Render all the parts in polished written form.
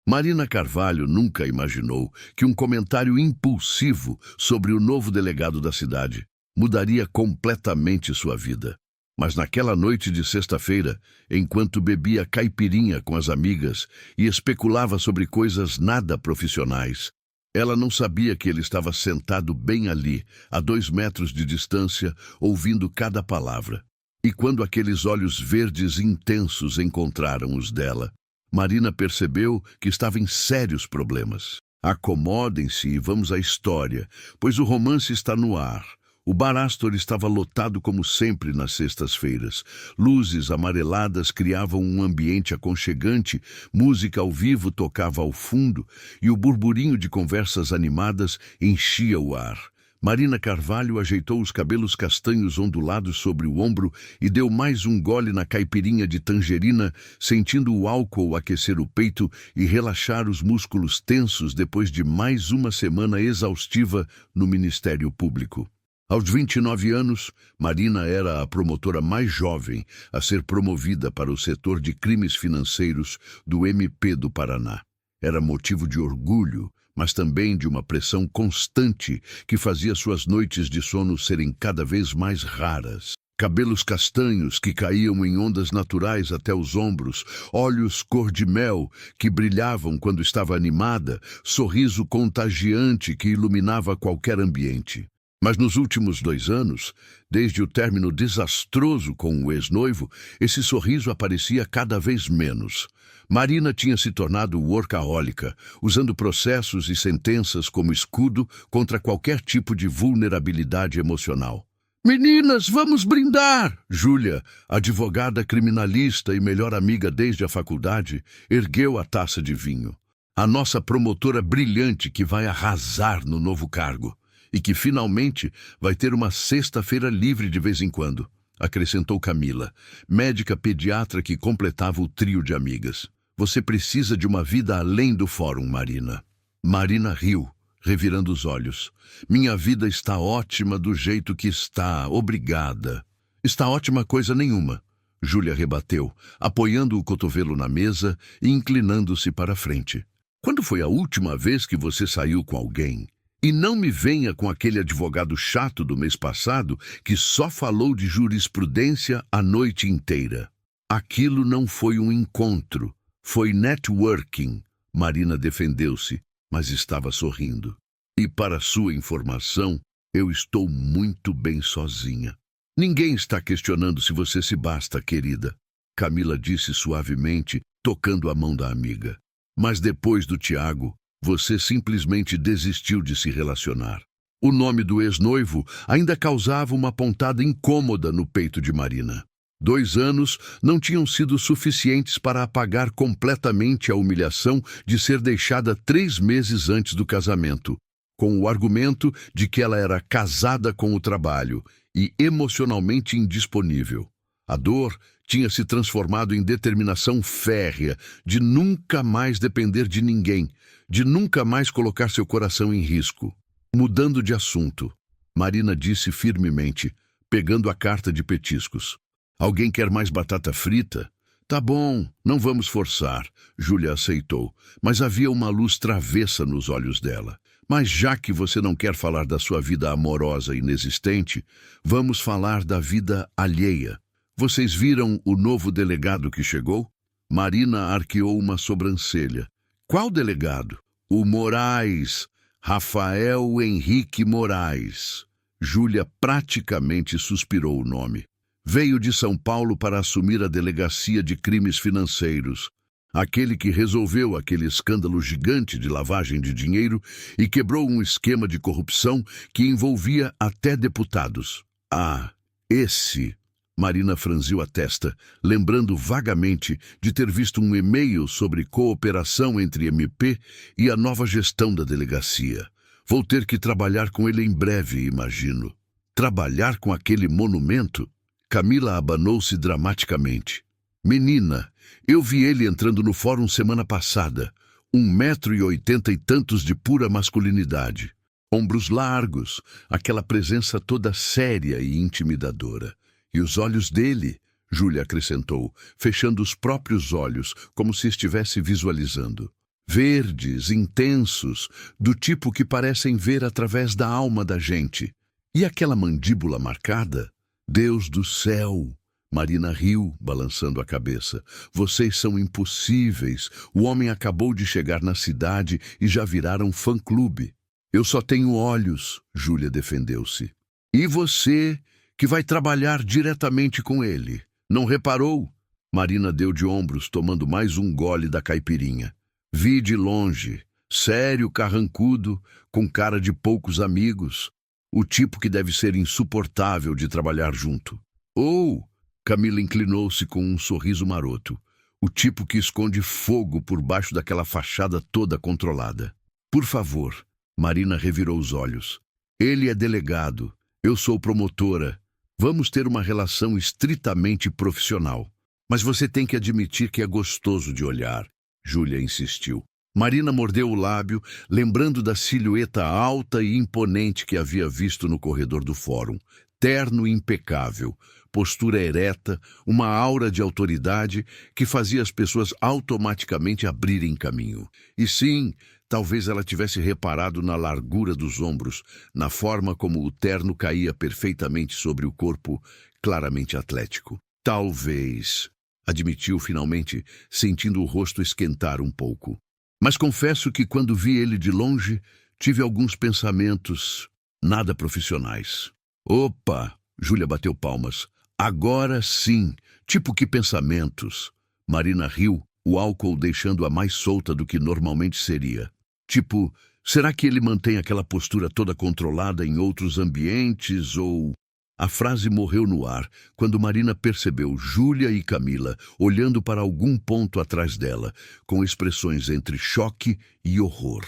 Marina Carvalho nunca imaginou que um comentário impulsivo sobre o novo delegado da cidade mudaria completamente sua vida. Mas naquela noite de sexta-feira, enquanto bebia caipirinha com as amigas e especulava sobre coisas nada profissionais, ela não sabia que ele estava sentado bem ali, a 2 metros de distância, ouvindo cada palavra. E quando aqueles olhos verdes intensos encontraram os dela, Marina percebeu que estava em sérios problemas. Acomodem-se e vamos à história, pois o romance está no ar. O Bar Astor estava lotado como sempre nas sextas-feiras. Luzes amareladas criavam um ambiente aconchegante, música ao vivo tocava ao fundo e o burburinho de conversas animadas enchia o ar. Marina Carvalho ajeitou os cabelos castanhos ondulados sobre o ombro e deu mais um gole na caipirinha de tangerina, sentindo o álcool aquecer o peito e relaxar os músculos tensos depois de mais uma semana exaustiva no Ministério Público. Aos 29 anos, Marina era a promotora mais jovem a ser promovida para o setor de crimes financeiros do MP do Paraná. Era motivo de orgulho, mas também de uma pressão constante que fazia suas noites de sono serem cada vez mais raras. Cabelos castanhos que caíam em ondas naturais até os ombros, olhos cor de mel que brilhavam quando estava animada, sorriso contagiante que iluminava qualquer ambiente. Mas nos últimos 2 anos, desde o término desastroso com o ex-noivo, esse sorriso aparecia cada vez menos. Marina tinha se tornado workahólica, usando processos e sentenças como escudo contra qualquer tipo de vulnerabilidade emocional. "Meninas, vamos brindar!" Júlia, advogada criminalista e melhor amiga desde a faculdade, ergueu a taça de vinho. "A nossa promotora brilhante que vai arrasar no novo cargo. E que finalmente vai ter uma sexta-feira livre de vez em quando", acrescentou Camila, médica pediatra que completava o trio de amigas. "Você precisa de uma vida além do fórum, Marina." Marina riu, revirando os olhos. "Minha vida está ótima do jeito que está, obrigada." "Está ótima coisa nenhuma", Júlia rebateu, apoiando o cotovelo na mesa e inclinando-se para a frente. "Quando foi a última vez que você saiu com alguém? E não me venha com aquele advogado chato do mês passado que só falou de jurisprudência a noite inteira." "Aquilo não foi um encontro, foi networking." Marina defendeu-se, mas estava sorrindo. "E para sua informação, eu estou muito bem sozinha." "Ninguém está questionando se você se basta, querida," Camila disse suavemente, tocando a mão da amiga. "Mas depois do Tiago, você simplesmente desistiu de se relacionar." O nome do ex-noivo ainda causava uma pontada incômoda no peito de Marina. 2 anos não tinham sido suficientes para apagar completamente a humilhação de ser deixada 3 meses antes do casamento, com o argumento de que ela era casada com o trabalho e emocionalmente indisponível. A dor tinha se transformado em determinação férrea de nunca mais depender de ninguém, de nunca mais colocar seu coração em risco. Mudando de assunto, Marina disse firmemente, pegando a carta de petiscos. "Alguém quer mais batata frita?" "Tá bom, não vamos forçar," Júlia aceitou, mas havia uma luz travessa nos olhos dela. "Mas já que você não quer falar da sua vida amorosa inexistente, vamos falar da vida alheia. Vocês viram o novo delegado que chegou?" Marina arqueou uma sobrancelha. "Qual delegado?" "O Moraes, Rafael Henrique Moraes." Júlia praticamente suspirou o nome. "Veio de São Paulo para assumir a delegacia de crimes financeiros. Aquele que resolveu aquele escândalo gigante de lavagem de dinheiro e quebrou um esquema de corrupção que envolvia até deputados." "Ah, esse..." Marina franziu a testa, lembrando vagamente de ter visto um e-mail sobre cooperação entre MP e a nova gestão da delegacia. "Vou ter que trabalhar com ele em breve, imagino." "Trabalhar com aquele monumento?" Camila abanou-se dramaticamente. "Menina, eu vi ele entrando no fórum semana passada. 1,80 m e tantos de pura masculinidade. Ombros largos, aquela presença toda séria e intimidadora. E os olhos dele," Júlia acrescentou, fechando os próprios olhos, como se estivesse visualizando. verdes, intensos, do tipo que parecem ver através da alma da gente. E aquela mandíbula marcada? Deus do céu! Marina riu, balançando a cabeça. Vocês são impossíveis. O homem acabou de chegar na cidade e já viraram fã-clube. Eu só tenho olhos, Júlia defendeu-se. E você, que vai trabalhar diretamente com ele, não reparou? Marina deu de ombros, tomando mais um gole da caipirinha. Vi de longe, sério, carrancudo, com cara de poucos amigos. O tipo que deve ser insuportável de trabalhar junto. Ou... Camila inclinou-se com um sorriso maroto. O tipo que esconde fogo por baixo daquela fachada toda controlada. Por favor, Marina revirou os olhos. Ele é delegado, eu sou promotora. Vamos ter uma relação estritamente profissional. Mas você tem que admitir que é gostoso de olhar, Júlia insistiu. Marina mordeu o lábio, lembrando da silhueta alta e imponente que havia visto no corredor do fórum. Terno impecável, postura ereta, uma aura de autoridade que fazia as pessoas automaticamente abrirem caminho. E sim, talvez ela tivesse reparado na largura dos ombros, na forma como o terno caía perfeitamente sobre o corpo claramente atlético. Talvez, admitiu finalmente, sentindo o rosto esquentar um pouco. Mas confesso que quando vi ele de longe, tive alguns pensamentos nada profissionais. Opa! Júlia bateu palmas. Agora sim! Tipo que pensamentos? Marina riu, o álcool deixando-a mais solta do que normalmente seria. Tipo, será que ele mantém aquela postura toda controlada em outros ambientes ou... A frase morreu no ar quando Marina percebeu Júlia e Camila olhando para algum ponto atrás dela, com expressões entre choque e horror.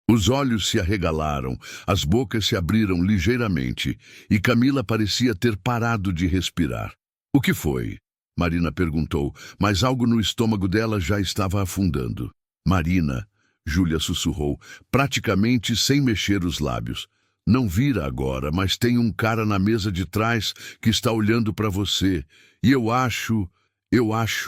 Os olhos se arregalaram, as bocas se abriram ligeiramente e Camila parecia ter parado de respirar. O que foi? Marina perguntou, mas algo no estômago dela já estava afundando. Marina, Júlia sussurrou, praticamente sem mexer os lábios. Não vira agora, mas tem um cara na mesa de trás que está olhando para você. E eu acho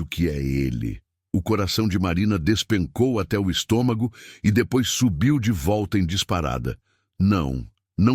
que é ele. O coração de Marina despencou até o estômago e depois subiu de volta em disparada. Não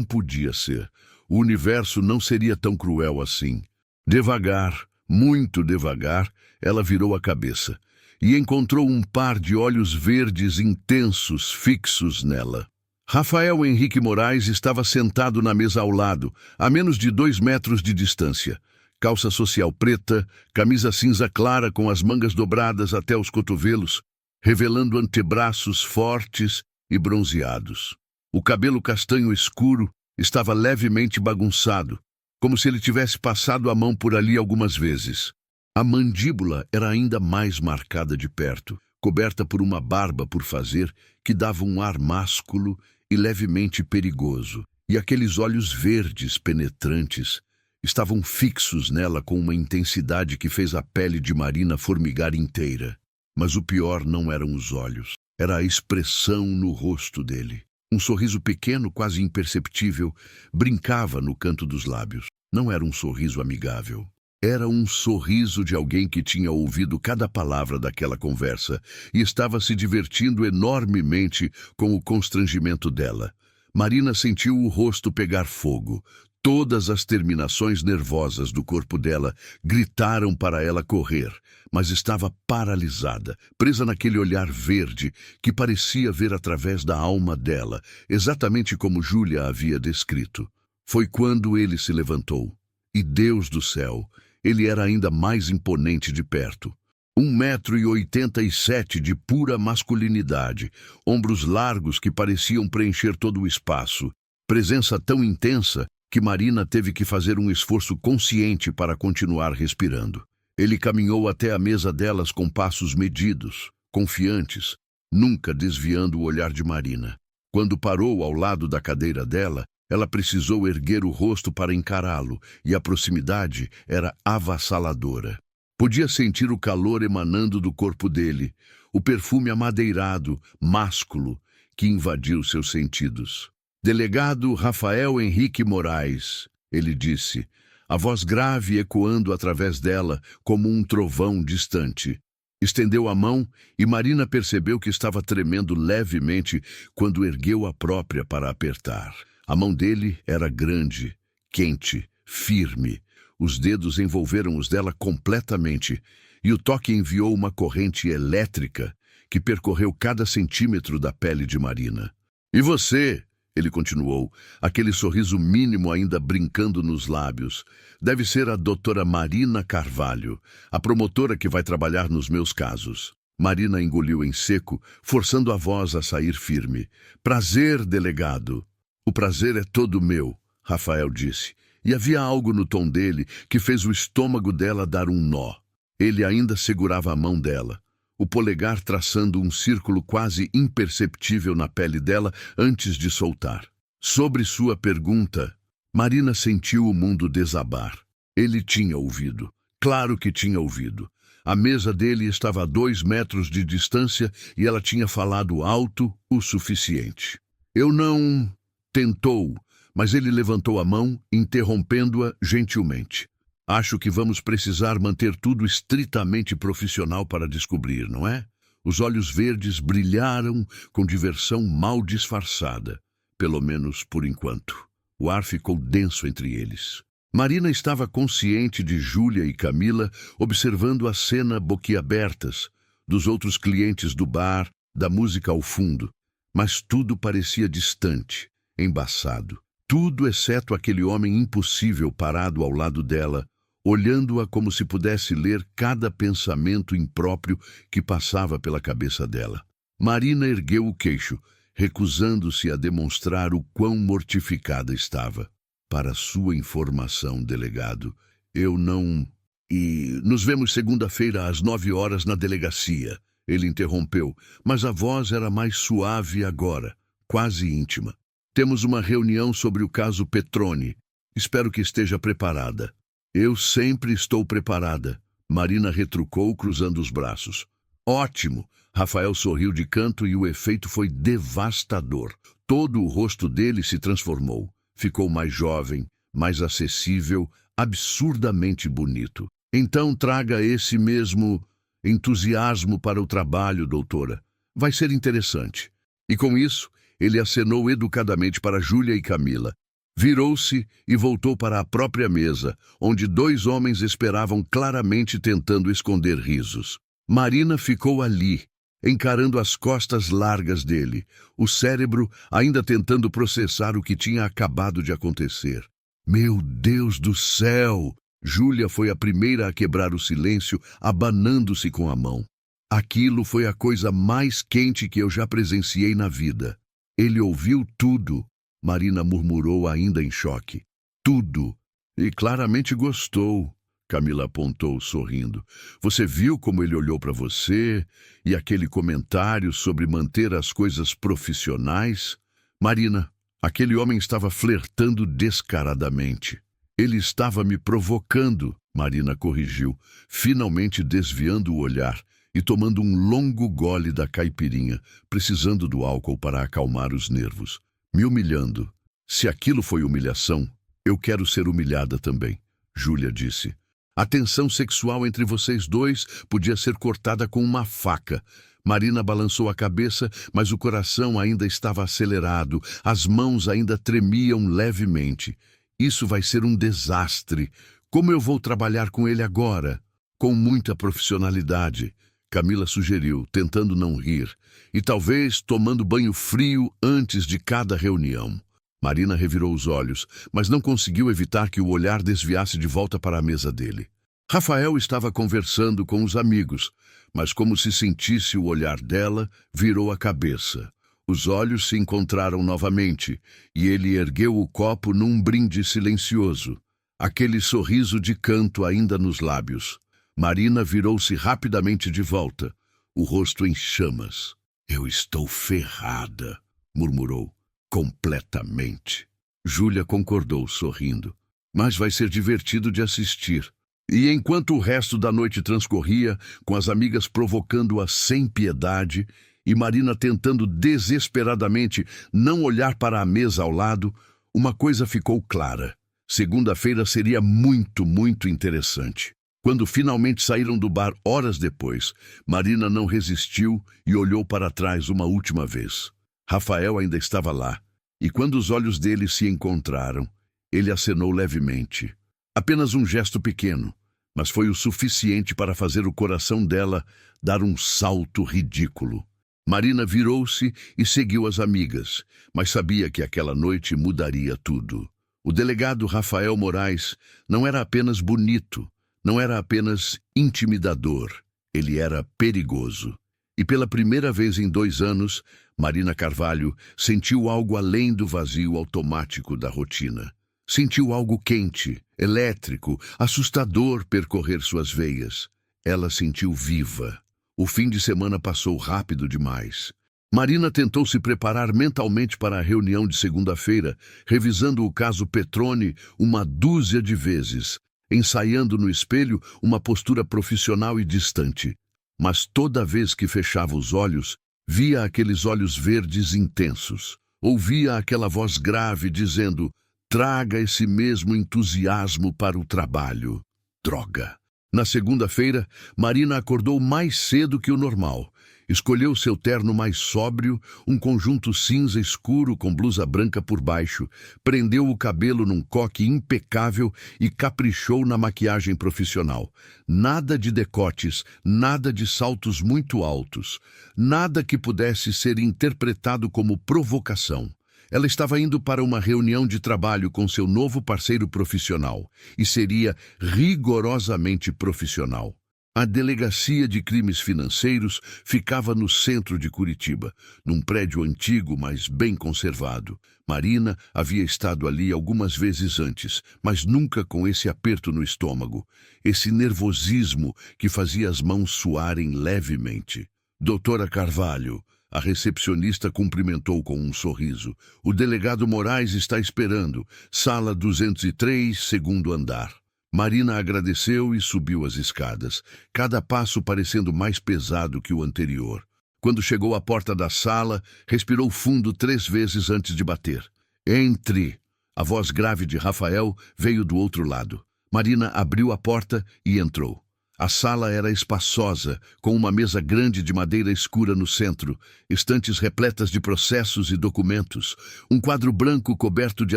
podia ser. O universo não seria tão cruel assim. Devagar, muito devagar, ela virou a cabeça e encontrou um par de olhos verdes intensos fixos nela. Rafael Henrique Moraes estava sentado na mesa ao lado, a menos de 2 metros de distância. Calça social preta, camisa cinza clara com as mangas dobradas até os cotovelos, revelando antebraços fortes e bronzeados. O cabelo castanho escuro estava levemente bagunçado, como se ele tivesse passado a mão por ali algumas vezes. A mandíbula era ainda mais marcada de perto, coberta por uma barba por fazer que dava um ar másculo e levemente perigoso. E aqueles olhos verdes penetrantes estavam fixos nela com uma intensidade que fez a pele de Marina formigar inteira. Mas o pior não eram os olhos, era a expressão no rosto dele. Um sorriso pequeno, quase imperceptível, brincava no canto dos lábios. Não era um sorriso amigável. Era um sorriso de alguém que tinha ouvido cada palavra daquela conversa e estava se divertindo enormemente com o constrangimento dela. Marina sentiu o rosto pegar fogo. Todas as terminações nervosas do corpo dela gritaram para ela correr, mas estava paralisada, presa naquele olhar verde que parecia ver através da alma dela, exatamente como Júlia havia descrito. Foi quando ele se levantou. E Deus do céu, ele era ainda mais imponente de perto. 1,87 m de pura masculinidade, ombros largos que pareciam preencher todo o espaço, presença tão intensa que Marina teve que fazer um esforço consciente para continuar respirando. Ele caminhou até a mesa delas com passos medidos, confiantes, nunca desviando o olhar de Marina. Quando parou ao lado da cadeira dela, ela precisou erguer o rosto para encará-lo, e a proximidade era avassaladora. Podia sentir o calor emanando do corpo dele, o perfume amadeirado, másculo, que invadiu seus sentidos. Delegado Rafael Henrique Moraes, ele disse, a voz grave ecoando através dela como um trovão distante. Estendeu a mão e Marina percebeu que estava tremendo levemente quando ergueu a própria para apertar. A mão dele era grande, quente, firme. Os dedos envolveram os dela completamente e o toque enviou uma corrente elétrica que percorreu cada centímetro da pele de Marina. E você? Ele continuou, aquele sorriso mínimo ainda brincando nos lábios. Deve ser a doutora Marina Carvalho, a promotora que vai trabalhar nos meus casos. Marina engoliu em seco, forçando a voz a sair firme. Prazer, delegado. O prazer é todo meu, Rafael disse. E havia algo no tom dele que fez o estômago dela dar um nó. Ele ainda segurava a mão dela, o polegar traçando um círculo quase imperceptível na pele dela antes de soltar. Sobre sua pergunta, Marina sentiu o mundo desabar. Ele tinha ouvido. Claro que tinha ouvido. A mesa dele estava a 2 metros de distância e ela tinha falado alto o suficiente. Eu não... Tentou, mas ele levantou a mão, interrompendo-a gentilmente. Acho que vamos precisar manter tudo estritamente profissional para descobrir, não é? Os olhos verdes brilharam com diversão mal disfarçada, pelo menos por enquanto. O ar ficou denso entre eles. Marina estava consciente de Júlia e Camila observando a cena boquiabertas, dos outros clientes do bar, da música ao fundo. Mas tudo parecia distante, embaçado. Tudo exceto aquele homem impossível parado ao lado dela, olhando-a como se pudesse ler cada pensamento impróprio que passava pela cabeça dela. Marina ergueu o queixo, recusando-se a demonstrar o quão mortificada estava. Para sua informação, delegado, eu não... E nos vemos segunda-feira às 9 horas na delegacia. Ele interrompeu, mas a voz era mais suave agora, quase íntima. Temos uma reunião sobre o caso Petroni. Espero que esteja preparada. Eu sempre estou preparada, Marina retrucou, cruzando os braços. Ótimo! Rafael sorriu de canto e o efeito foi devastador. Todo o rosto dele se transformou. Ficou mais jovem, mais acessível, absurdamente bonito. Então traga esse mesmo entusiasmo para o trabalho, doutora. Vai ser interessante. E com isso, ele acenou educadamente para Júlia e Camila. Virou-se e voltou para a própria mesa, onde 2 homens esperavam claramente tentando esconder risos. Marina ficou ali, encarando as costas largas dele, o cérebro ainda tentando processar o que tinha acabado de acontecer. Meu Deus do céu! Júlia foi a primeira a quebrar o silêncio, abanando-se com a mão. Aquilo foi a coisa mais quente que eu já presenciei na vida. Ele ouviu tudo. Marina murmurou ainda em choque. Tudo. E claramente gostou, Camila apontou, sorrindo. Você viu como ele olhou para você? E aquele comentário sobre manter as coisas profissionais? Marina, aquele homem estava flertando descaradamente. Ele estava me provocando, Marina corrigiu, finalmente desviando o olhar e tomando um longo gole da caipirinha, precisando do álcool para acalmar os nervos. Me humilhando. Se aquilo foi humilhação, eu quero ser humilhada também, Júlia disse. A tensão sexual entre vocês dois podia ser cortada com uma faca. Marina balançou a cabeça, mas o coração ainda estava acelerado, as mãos ainda tremiam levemente. Isso vai ser um desastre. Como eu vou trabalhar com ele agora? Com muita profissionalidade, Camila sugeriu, tentando não rir, e talvez tomando banho frio antes de cada reunião. Marina revirou os olhos, mas não conseguiu evitar que o olhar desviasse de volta para a mesa dele. Rafael estava conversando com os amigos, mas como se sentisse o olhar dela, virou a cabeça. Os olhos se encontraram novamente, e ele ergueu o copo num brinde silencioso, aquele sorriso de canto ainda nos lábios. Marina virou-se rapidamente de volta, o rosto em chamas. Eu estou ferrada, murmurou, completamente. Júlia concordou, sorrindo. Mas vai ser divertido de assistir. E enquanto o resto da noite transcorria, com as amigas provocando-a sem piedade e Marina tentando desesperadamente não olhar para a mesa ao lado, uma coisa ficou clara. Segunda-feira seria muito, muito interessante. Quando finalmente saíram do bar horas depois, Marina não resistiu e olhou para trás uma última vez. Rafael ainda estava lá, e quando os olhos dele se encontraram, ele acenou levemente. Apenas um gesto pequeno, mas foi o suficiente para fazer o coração dela dar um salto ridículo. Marina virou-se e seguiu as amigas, mas sabia que aquela noite mudaria tudo. O delegado Rafael Moraes não era apenas bonito, não era apenas intimidador, ele era perigoso. E pela primeira vez em 2 anos, Marina Carvalho sentiu algo além do vazio automático da rotina. Sentiu algo quente, elétrico, assustador percorrer suas veias. Ela sentiu viva. O fim de semana passou rápido demais. Marina tentou se preparar mentalmente para a reunião de segunda-feira, revisando o caso Petroni uma dúzia de vezes, ensaiando no espelho uma postura profissional e distante. Mas toda vez que fechava os olhos, via aqueles olhos verdes intensos. Ouvia aquela voz grave dizendo: traga esse mesmo entusiasmo para o trabalho. Droga! Na segunda-feira, Marina acordou mais cedo que o normal. Escolheu seu terno mais sóbrio, um conjunto cinza escuro com blusa branca por baixo, prendeu o cabelo num coque impecável e caprichou na maquiagem profissional. Nada de decotes, nada de saltos muito altos, nada que pudesse ser interpretado como provocação. Ela estava indo para uma reunião de trabalho com seu novo parceiro profissional, e seria rigorosamente profissional. A Delegacia de Crimes Financeiros ficava no centro de Curitiba, num prédio antigo, mas bem conservado. Marina havia estado ali algumas vezes antes, mas nunca com esse aperto no estômago, esse nervosismo que fazia as mãos suarem levemente. Doutora Carvalho, a recepcionista cumprimentou com um sorriso. O delegado Moraes está esperando. Sala 203, segundo andar. Marina agradeceu e subiu as escadas, cada passo parecendo mais pesado que o anterior. Quando chegou à porta da sala, respirou fundo 3 vezes antes de bater. Entre! A voz grave de Rafael veio do outro lado. Marina abriu a porta e entrou. A sala era espaçosa, com uma mesa grande de madeira escura no centro, estantes repletas de processos e documentos, um quadro branco coberto de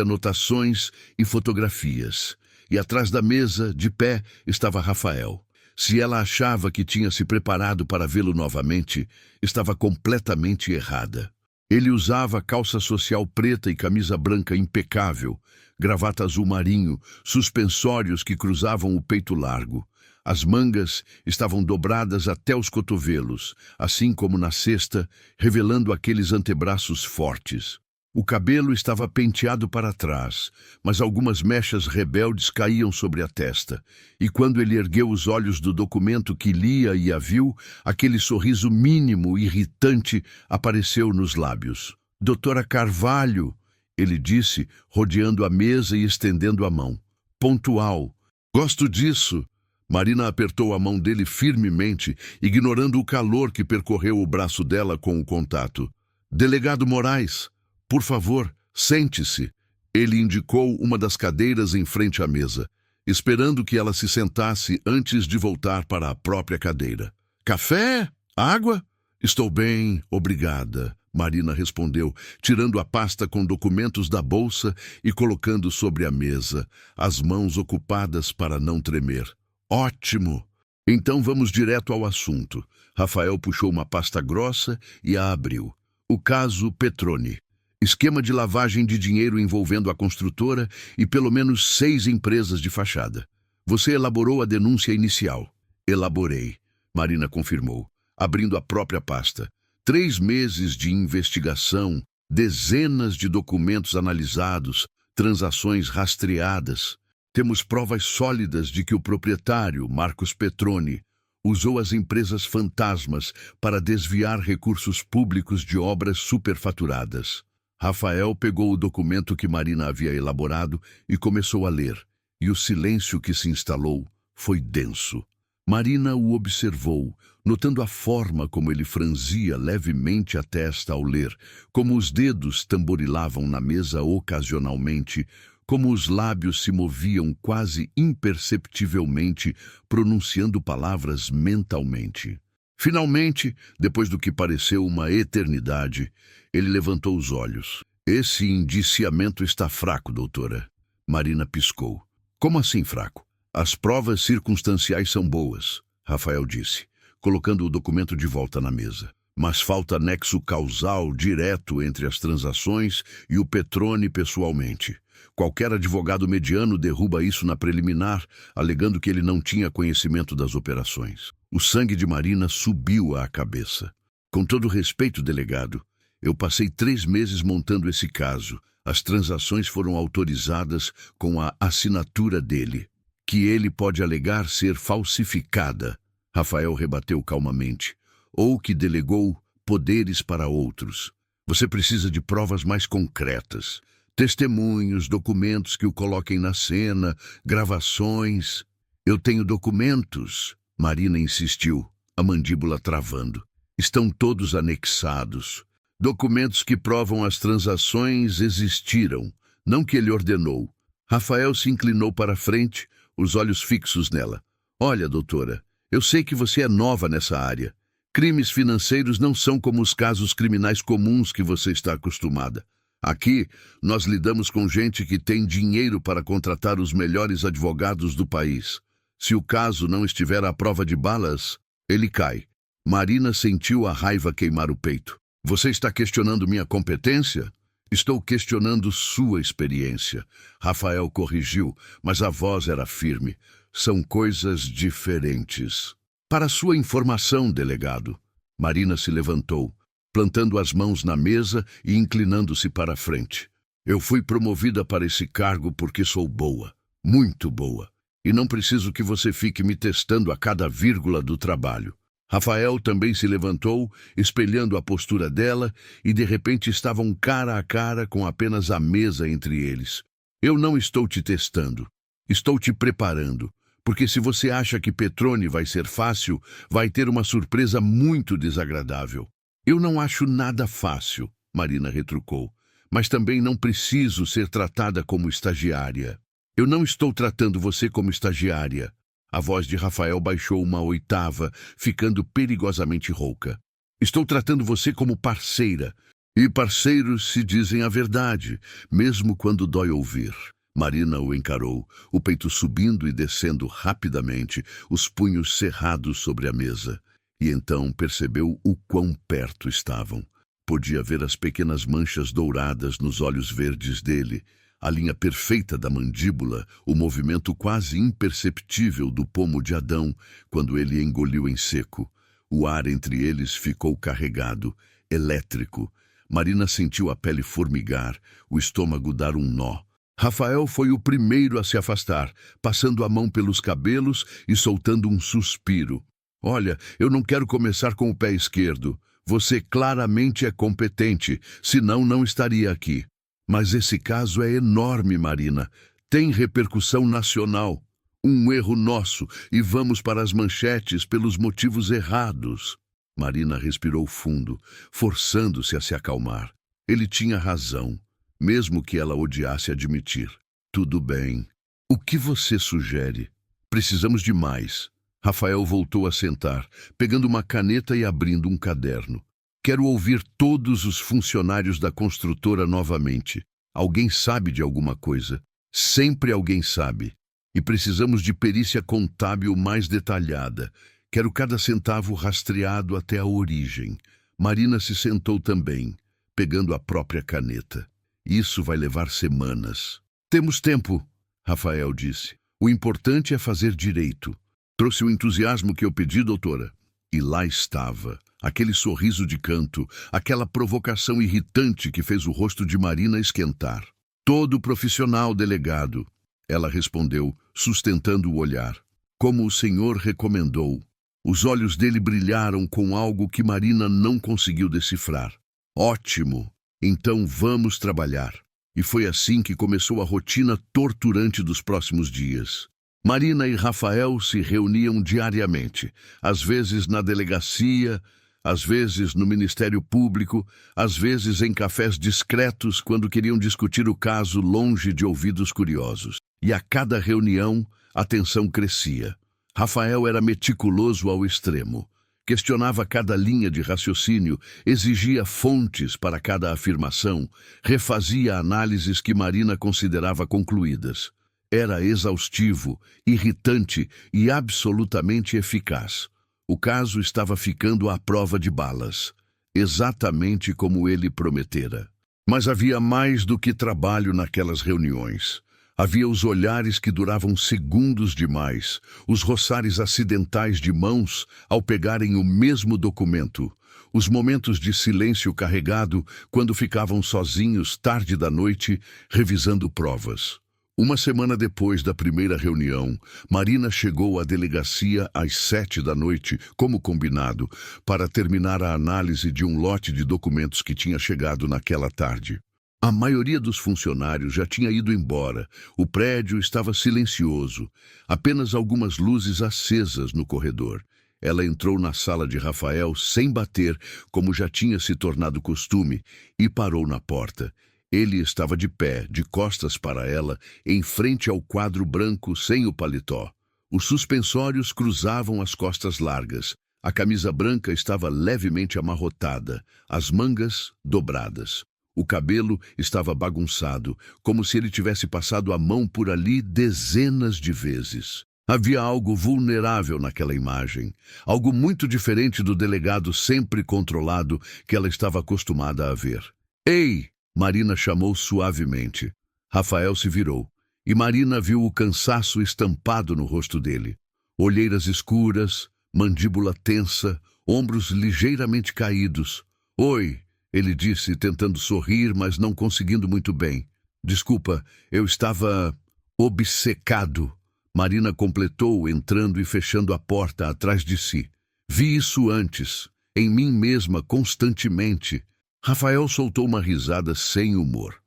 anotações e fotografias. E atrás da mesa, de pé, estava Rafael. Se ela achava que tinha se preparado para vê-lo novamente, estava completamente errada. Ele usava calça social preta e camisa branca impecável, gravata azul marinho, suspensórios que cruzavam o peito largo. As mangas estavam dobradas até os cotovelos, assim como na cesta, revelando aqueles antebraços fortes. O cabelo estava penteado para trás, mas algumas mechas rebeldes caíam sobre a testa, e quando ele ergueu os olhos do documento que lia e a viu, aquele sorriso mínimo, irritante, apareceu nos lábios. Doutora Carvalho, ele disse, rodeando a mesa e estendendo a mão. Pontual. Gosto disso. Marina apertou a mão dele firmemente, ignorando o calor que percorreu o braço dela com o contato. Delegado Moraes, por favor, sente-se. Ele indicou uma das cadeiras em frente à mesa, esperando que ela se sentasse antes de voltar para a própria cadeira. Café? Água? Estou bem, obrigada, Marina respondeu, tirando a pasta com documentos da bolsa e colocando sobre a mesa, as mãos ocupadas para não tremer. Ótimo! Então vamos direto ao assunto. Rafael puxou uma pasta grossa e a abriu. O caso Petroni. Esquema de lavagem de dinheiro envolvendo a construtora e pelo menos 6 empresas de fachada. Você elaborou a denúncia inicial. Elaborei, Marina confirmou, abrindo a própria pasta. 3 meses de investigação, dezenas de documentos analisados, transações rastreadas. Temos provas sólidas de que o proprietário, Marcos Petroni, usou as empresas fantasmas para desviar recursos públicos de obras superfaturadas. Rafael pegou o documento que Marina havia elaborado e começou a ler, e o silêncio que se instalou foi denso. Marina o observou, notando a forma como ele franzia levemente a testa ao ler, como os dedos tamborilavam na mesa ocasionalmente, como os lábios se moviam quase imperceptivelmente, pronunciando palavras mentalmente. Finalmente, depois do que pareceu uma eternidade, ele levantou os olhos. Esse indiciamento está fraco, doutora. Marina piscou. Como assim fraco? As provas circunstanciais são boas, Rafael disse, colocando o documento de volta na mesa. Mas falta nexo causal direto entre as transações e o Petrone pessoalmente. Qualquer advogado mediano derruba isso na preliminar, alegando que ele não tinha conhecimento das operações. O sangue de Marina subiu à cabeça. Com todo respeito, delegado, eu passei 3 meses montando esse caso. As transações foram autorizadas com a assinatura dele, que ele pode alegar ser falsificada, Rafael rebateu calmamente, ou que delegou poderes para outros. Você precisa de provas mais concretas. Testemunhos, documentos que o coloquem na cena, gravações. Eu tenho documentos, Marina insistiu, a mandíbula travando. Estão todos anexados. Documentos que provam as transações existiram, não que ele ordenou. Rafael se inclinou para a frente, os olhos fixos nela. Olha, doutora, eu sei que você é nova nessa área. Crimes financeiros não são como os casos criminais comuns que você está acostumada. Aqui, nós lidamos com gente que tem dinheiro para contratar os melhores advogados do país. Se o caso não estiver à prova de balas, ele cai. Marina sentiu a raiva queimar o peito. Você está questionando minha competência? Estou questionando sua experiência. Rafael corrigiu, mas a voz era firme. São coisas diferentes. Para sua informação, delegado. Marina se levantou, plantando as mãos na mesa e inclinando-se para a frente. Eu fui promovida para esse cargo porque sou boa, muito boa, e não preciso que você fique me testando a cada vírgula do trabalho. Rafael também se levantou, espelhando a postura dela, e de repente estavam cara a cara com apenas a mesa entre eles. Eu não estou te testando, estou te preparando, porque se você acha que Petrone vai ser fácil, vai ter uma surpresa muito desagradável. Eu não acho nada fácil, Marina retrucou, mas também não preciso ser tratada como estagiária. Eu não estou tratando você como estagiária. A voz de Rafael baixou uma oitava, ficando perigosamente rouca. Estou tratando você como parceira. E parceiros se dizem a verdade, mesmo quando dói ouvir. Marina o encarou, o peito subindo e descendo rapidamente, os punhos cerrados sobre a mesa. E então percebeu o quão perto estavam. Podia ver as pequenas manchas douradas nos olhos verdes dele, a linha perfeita da mandíbula, o movimento quase imperceptível do pomo de Adão quando ele engoliu em seco. O ar entre eles ficou carregado, elétrico. Marina sentiu a pele formigar, o estômago dar um nó. Rafael foi o primeiro a se afastar, passando a mão pelos cabelos e soltando um suspiro. Olha, eu não quero começar com o pé esquerdo. Você claramente é competente, senão não estaria aqui. Mas esse caso é enorme, Marina. Tem repercussão nacional. Um erro nosso e vamos para as manchetes pelos motivos errados. Marina respirou fundo, forçando-se a se acalmar. Ele tinha razão, mesmo que ela odiasse admitir. Tudo bem. O que você sugere? Precisamos de mais. Rafael voltou a sentar, pegando uma caneta e abrindo um caderno. Quero ouvir todos os funcionários da construtora novamente. Alguém sabe de alguma coisa. Sempre alguém sabe. E precisamos de perícia contábil mais detalhada. Quero cada centavo rastreado até a origem. Marina se sentou também, pegando a própria caneta. Isso vai levar semanas. Temos tempo, Rafael disse. O importante é fazer direito. Trouxe o entusiasmo que eu pedi, doutora. E lá estava, aquele sorriso de canto, aquela provocação irritante que fez o rosto de Marina esquentar. Todo profissional, delegado. Ela respondeu, sustentando o olhar. Como o senhor recomendou. Os olhos dele brilharam com algo que Marina não conseguiu decifrar. Ótimo! Então vamos trabalhar. E foi assim que começou a rotina torturante dos próximos dias. Marina e Rafael se reuniam diariamente, às vezes na delegacia, Às vezes no Ministério Público, às vezes em cafés discretos quando queriam discutir o caso longe de ouvidos curiosos. E a cada reunião, a tensão crescia. Rafael era meticuloso ao extremo. Questionava cada linha de raciocínio, exigia fontes para cada afirmação, refazia análises que Marina considerava concluídas. Era exaustivo, irritante e absolutamente eficaz. O caso estava ficando à prova de balas, exatamente como ele prometera. Mas havia mais do que trabalho naquelas reuniões. Havia os olhares que duravam segundos demais, os roçares acidentais de mãos ao pegarem o mesmo documento, os momentos de silêncio carregado quando ficavam sozinhos tarde da noite revisando provas. Uma semana depois da primeira reunião, Marina chegou à delegacia às 7 da noite, como combinado, para terminar a análise de um lote de documentos que tinha chegado naquela tarde. A maioria dos funcionários já tinha ido embora. O prédio estava silencioso, apenas algumas luzes acesas no corredor. Ela entrou na sala de Rafael sem bater, como já tinha se tornado costume, e parou na porta. Ele estava de pé, de costas para ela, em frente ao quadro branco sem o paletó. Os suspensórios cruzavam as costas largas. A camisa branca estava levemente amarrotada, as mangas dobradas. O cabelo estava bagunçado, como se ele tivesse passado a mão por ali dezenas de vezes. Havia algo vulnerável naquela imagem, algo muito diferente do delegado sempre controlado que ela estava acostumada a ver. "Ei!" Marina chamou suavemente. Rafael se virou, e Marina viu o cansaço estampado no rosto dele. Olheiras escuras, mandíbula tensa, ombros ligeiramente caídos. "Oi!" ele disse, tentando sorrir, mas não conseguindo muito bem. "Desculpa, eu estava obcecado." Marina completou, entrando e fechando a porta atrás de si. "Vi isso antes, em mim mesma, constantemente." Rafael soltou uma risada sem humor.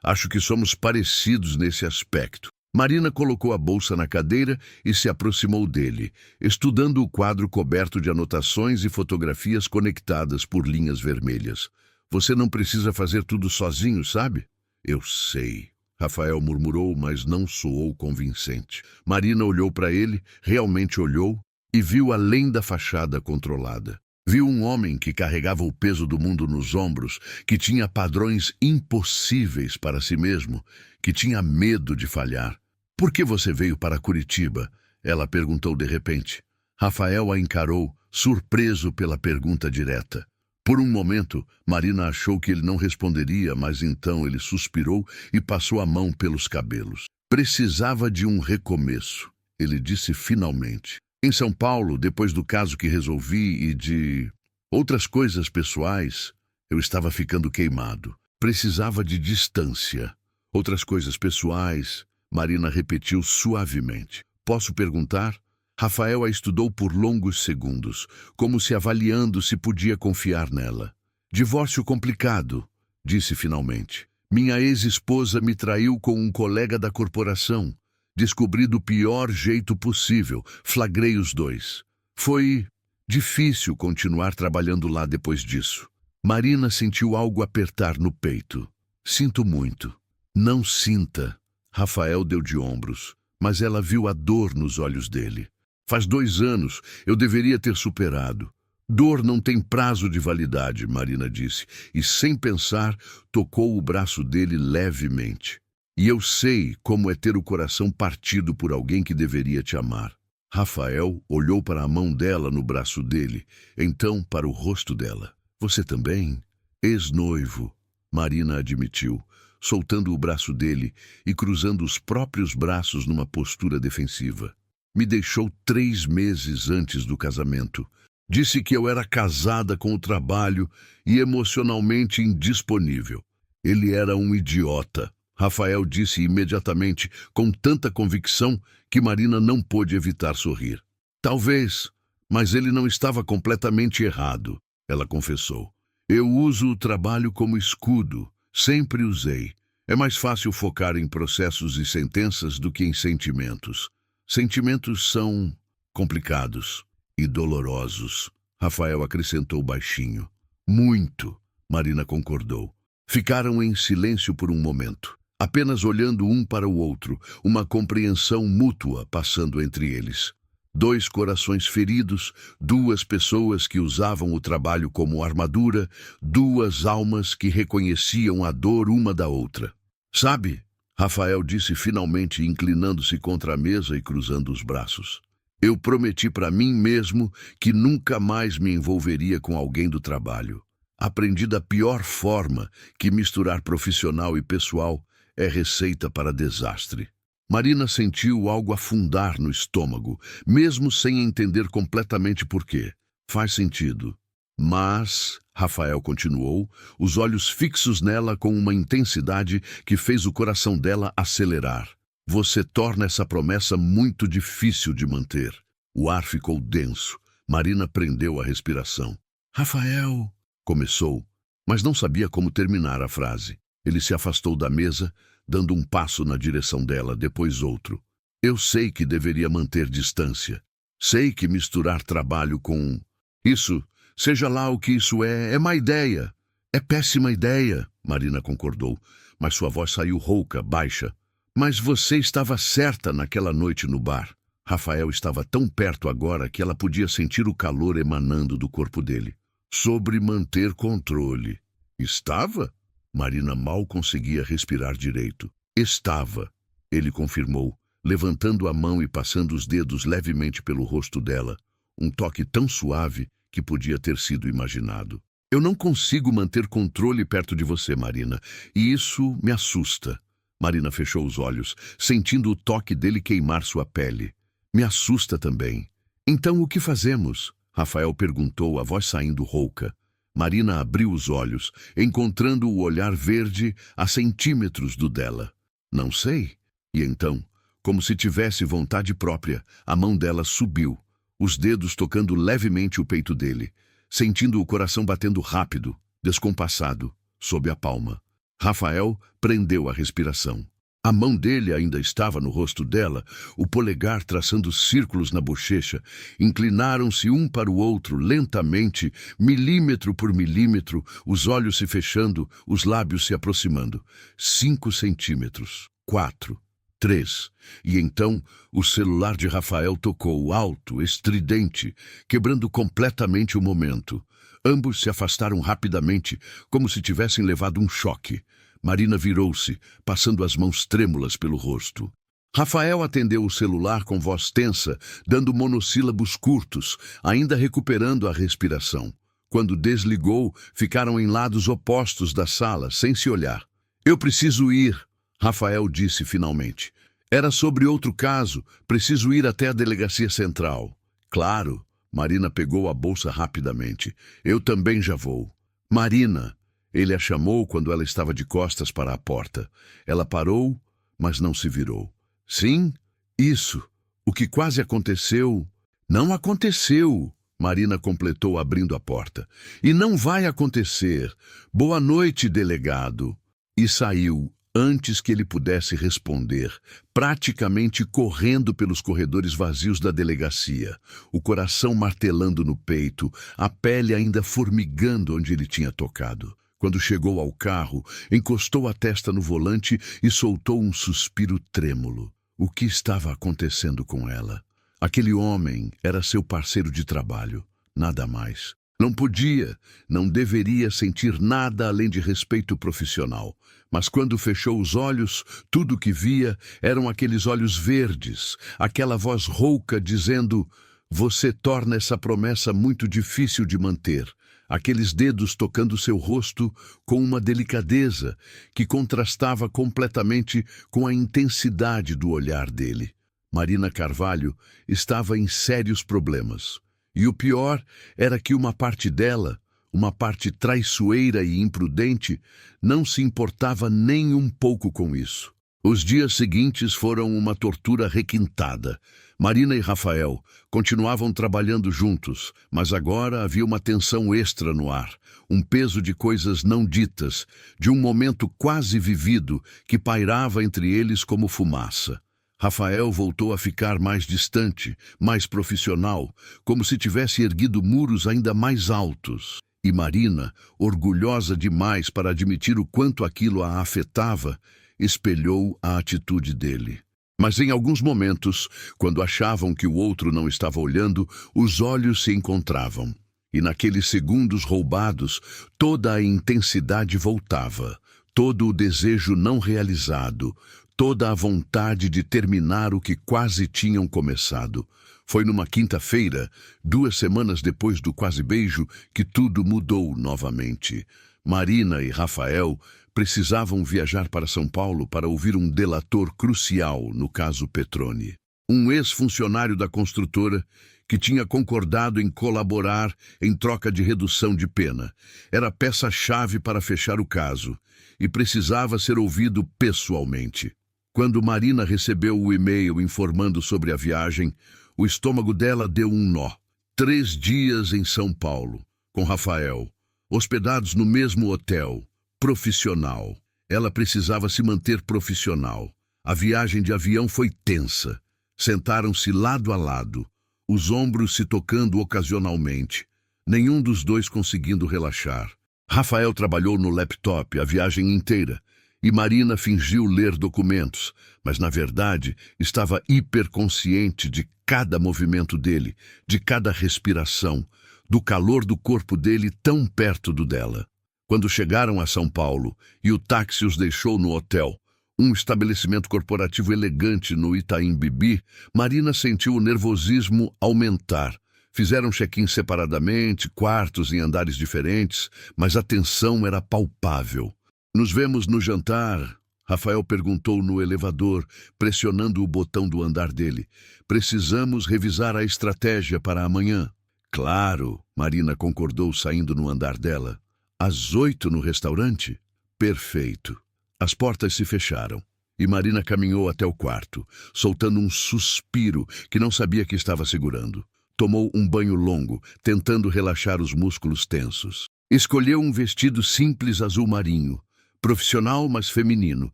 Acho que somos parecidos nesse aspecto." Marina colocou a bolsa na cadeira e se aproximou dele, estudando o quadro coberto de anotações e fotografias conectadas por linhas vermelhas. "Você não precisa fazer tudo sozinho, sabe?" "Eu sei." Rafael murmurou, mas não soou convincente. Marina olhou para ele, realmente olhou, e viu além da fachada controlada. Viu um homem que carregava o peso do mundo nos ombros, que tinha padrões impossíveis para si mesmo, que tinha medo de falhar. "Por que você veio para Curitiba?" ela perguntou de repente. Rafael a encarou, surpreso pela pergunta direta. Por um momento, Marina achou que ele não responderia, mas então ele suspirou e passou a mão pelos cabelos. "Precisava de um recomeço", ele disse finalmente. "Em São Paulo, depois do caso que resolvi e de outras coisas pessoais, eu estava ficando queimado. Precisava de distância." "Outras coisas pessoais", Marina repetiu suavemente. "Posso perguntar?" Rafael a estudou por longos segundos, como se avaliando se podia confiar nela. "Divórcio complicado", disse finalmente. "Minha ex-esposa me traiu com um colega da corporação. Descobri do pior jeito possível, flagrei os dois. Foi difícil continuar trabalhando lá depois disso." Marina sentiu algo apertar no peito. "Sinto muito." "Não sinta." Rafael deu de ombros, mas ela viu a dor nos olhos dele. "Faz 2 anos, eu deveria ter superado." "Dor não tem prazo de validade", Marina disse, e sem pensar, tocou o braço dele levemente. "E eu sei como é ter o coração partido por alguém que deveria te amar." Rafael olhou para a mão dela no braço dele, então para o rosto dela. "Você também?" "Ex-noivo", Marina admitiu, soltando o braço dele e cruzando os próprios braços numa postura defensiva. "Me deixou 3 meses antes do casamento. Disse que eu era casada com o trabalho e emocionalmente indisponível. Ele era um idiota." Rafael disse imediatamente, com tanta convicção que Marina não pôde evitar sorrir. "Talvez, mas ele não estava completamente errado", ela confessou. "Eu uso o trabalho como escudo, sempre usei. É mais fácil focar em processos e sentenças do que em sentimentos. Sentimentos são complicados e dolorosos." Rafael acrescentou baixinho. Muito, Marina concordou. Ficaram em silêncio por um momento, apenas olhando um para o outro, uma compreensão mútua passando entre eles. Dois corações feridos, duas pessoas que usavam o trabalho como armadura, duas almas que reconheciam a dor uma da outra. Sabe, Rafael disse finalmente, inclinando-se contra a mesa e cruzando os braços. Eu prometi para mim mesmo que nunca mais me envolveria com alguém do trabalho. Aprendi da pior forma que misturar profissional e pessoal é receita para desastre. Marina sentiu algo afundar no estômago, mesmo sem entender completamente por quê. Faz sentido. Mas, Rafael continuou, os olhos fixos nela com uma intensidade que fez o coração dela acelerar. Você torna essa promessa muito difícil de manter. O ar ficou denso. Marina prendeu a respiração. Rafael, começou, mas não sabia como terminar a frase. Ele se afastou da mesa, dando um passo na direção dela, depois outro. Eu sei que deveria manter distância. Sei que misturar trabalho com... Isso, seja lá o que isso é má ideia. É péssima ideia, Marina concordou, mas sua voz saiu rouca, baixa. Mas você estava certa naquela noite no bar. Rafael estava tão perto agora que ela podia sentir o calor emanando do corpo dele. Sobre manter controle. Estava? Marina mal conseguia respirar direito. Estava, ele confirmou, levantando a mão e passando os dedos levemente pelo rosto dela. Um toque tão suave que podia ter sido imaginado. Eu não consigo manter controle perto de você, Marina, e isso me assusta. Marina fechou os olhos, sentindo o toque dele queimar sua pele. Me assusta também. Então o que fazemos? Rafael perguntou, a voz saindo rouca. Marina abriu os olhos, encontrando o olhar verde a centímetros do dela. Não sei. E então, como se tivesse vontade própria, a mão dela subiu, os dedos tocando levemente o peito dele, sentindo o coração batendo rápido, descompassado, sob a palma. Rafael prendeu a respiração. A mão dele ainda estava no rosto dela, o polegar traçando círculos na bochecha. Inclinaram-se um para o outro, lentamente, milímetro por milímetro, os olhos se fechando, os lábios se aproximando. 5 centímetros, 4, 3. E então o celular de Rafael tocou alto, estridente, quebrando completamente o momento. Ambos se afastaram rapidamente, como se tivessem levado um choque. Marina virou-se, passando as mãos trêmulas pelo rosto. Rafael atendeu o celular com voz tensa, dando monossílabos curtos, ainda recuperando a respiração. Quando desligou, ficaram em lados opostos da sala, sem se olhar. Eu preciso ir, Rafael disse finalmente. Era sobre outro caso, preciso ir até a delegacia central. Claro, Marina pegou a bolsa rapidamente. Eu também já vou. Marina... Ele a chamou quando ela estava de costas para a porta. Ela parou, mas não se virou. Sim, isso. O que quase aconteceu... Não aconteceu, Marina completou abrindo a porta. E não vai acontecer. Boa noite, delegado. E saiu antes que ele pudesse responder, praticamente correndo pelos corredores vazios da delegacia, o coração martelando no peito, a pele ainda formigando onde ele tinha tocado. Quando chegou ao carro, encostou a testa no volante e soltou um suspiro trêmulo. O que estava acontecendo com ela? Aquele homem era seu parceiro de trabalho, nada mais. Não podia, não deveria sentir nada além de respeito profissional. Mas quando fechou os olhos, tudo o que via eram aqueles olhos verdes, aquela voz rouca dizendo: "Você torna essa promessa muito difícil de manter." Aqueles dedos tocando seu rosto com uma delicadeza que contrastava completamente com a intensidade do olhar dele. Marina Carvalho estava em sérios problemas. E o pior era que uma parte dela, uma parte traiçoeira e imprudente, não se importava nem um pouco com isso. Os dias seguintes foram uma tortura requintada. Marina e Rafael continuavam trabalhando juntos, mas agora havia uma tensão extra no ar, um peso de coisas não ditas, de um momento quase vivido que pairava entre eles como fumaça. Rafael voltou a ficar mais distante, mais profissional, como se tivesse erguido muros ainda mais altos. E Marina, orgulhosa demais para admitir o quanto aquilo a afetava, espelhou a atitude dele. Mas em alguns momentos, quando achavam que o outro não estava olhando, os olhos se encontravam. E naqueles segundos roubados, toda a intensidade voltava, todo o desejo não realizado, toda a vontade de terminar o que quase tinham começado. Foi numa quinta-feira, 2 semanas depois do quase beijo, que tudo mudou novamente. Marina e Rafael precisavam viajar para São Paulo para ouvir um delator crucial no caso Petroni. Um ex-funcionário da construtora que tinha concordado em colaborar em troca de redução de pena. Era peça-chave para fechar o caso e precisava ser ouvido pessoalmente. Quando Marina recebeu o e-mail informando sobre a viagem, o estômago dela deu um nó. 3 dias em São Paulo, com Rafael, hospedados no mesmo hotel, profissional. Ela precisava se manter profissional. A viagem de avião foi tensa. Sentaram-se lado a lado, os ombros se tocando ocasionalmente, nenhum dos dois conseguindo relaxar. Rafael trabalhou no laptop a viagem inteira, e Marina fingiu ler documentos, mas na verdade estava hiperconsciente de cada movimento dele, de cada respiração, do calor do corpo dele tão perto do dela. Quando chegaram a São Paulo e o táxi os deixou no hotel, um estabelecimento corporativo elegante no Itaim Bibi, Marina sentiu o nervosismo aumentar. Fizeram check-in separadamente, quartos em andares diferentes, mas a tensão era palpável. "Nos vemos no jantar?" Rafael perguntou no elevador, pressionando o botão do andar dele. "Precisamos revisar a estratégia para amanhã." "Claro," Marina concordou, saindo no andar dela. "Às 8 no restaurante?" "Perfeito." As portas se fecharam e Marina caminhou até o quarto, soltando um suspiro que não sabia que estava segurando. Tomou um banho longo, tentando relaxar os músculos tensos. Escolheu um vestido simples azul marinho, profissional mas feminino.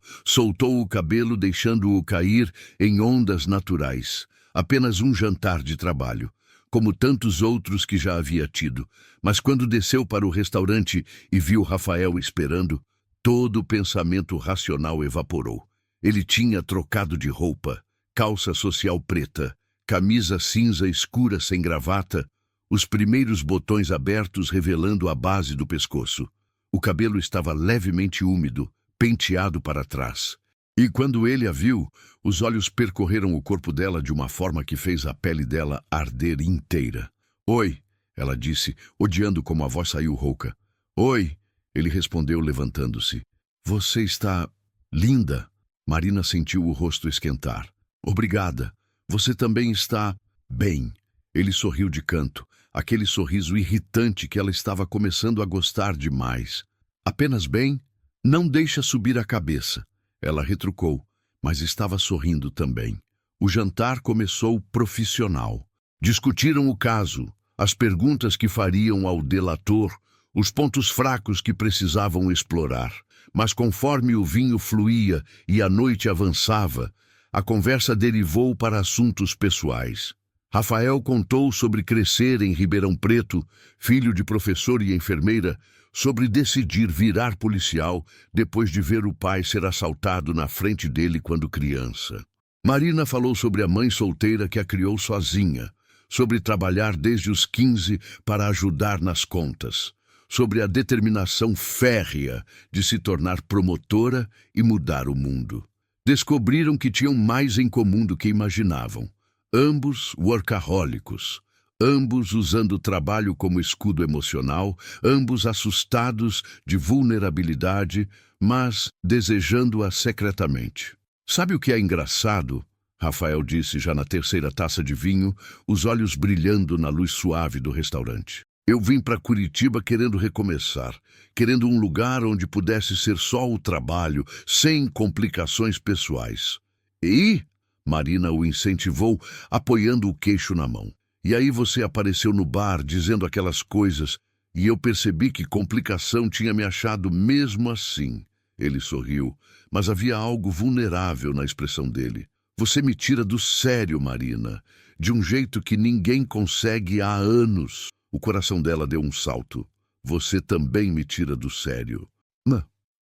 Soltou o cabelo, deixando-o cair em ondas naturais. Apenas um jantar de trabalho, como tantos outros que já havia tido. Mas quando desceu para o restaurante e viu Rafael esperando, todo o pensamento racional evaporou. Ele tinha trocado de roupa, calça social preta, camisa cinza escura sem gravata, os primeiros botões abertos revelando a base do pescoço. O cabelo estava levemente úmido, penteado para trás. E quando ele a viu, os olhos percorreram o corpo dela de uma forma que fez a pele dela arder inteira. "Oi," ela disse, odiando como a voz saiu rouca. "Oi," ele respondeu levantando-se. "Você está linda." Marina sentiu o rosto esquentar. "Obrigada. Você também está bem." Ele sorriu de canto, aquele sorriso irritante que ela estava começando a gostar demais. "Apenas bem? Não deixa subir a cabeça." Ela retrucou, mas estava sorrindo também. O jantar começou profissional. Discutiram o caso, as perguntas que fariam ao delator, os pontos fracos que precisavam explorar. Mas conforme o vinho fluía e a noite avançava, a conversa derivou para assuntos pessoais. Rafael contou sobre crescer em Ribeirão Preto, filho de professor e enfermeira, sobre decidir virar policial depois de ver o pai ser assaltado na frente dele quando criança. Marina falou sobre a mãe solteira que a criou sozinha, sobre trabalhar desde os 15 para ajudar nas contas, sobre a determinação férrea de se tornar promotora e mudar o mundo. Descobriram que tinham mais em comum do que imaginavam. Ambos workahólicos, ambos usando o trabalho como escudo emocional, ambos assustados de vulnerabilidade, mas desejando-a secretamente. "Sabe o que é engraçado?" Rafael disse já na 3ª taça de vinho, os olhos brilhando na luz suave do restaurante. "Eu vim para Curitiba querendo recomeçar, querendo um lugar onde pudesse ser só o trabalho, sem complicações pessoais." "E?" Marina o incentivou, apoiando o queixo na mão. "E aí você apareceu no bar dizendo aquelas coisas, e eu percebi que complicação tinha me achado mesmo assim." Ele sorriu, mas havia algo vulnerável na expressão dele. Você me tira do sério, Marina, de um jeito que ninguém consegue há anos. O coração dela deu um salto. Você também me tira do sério.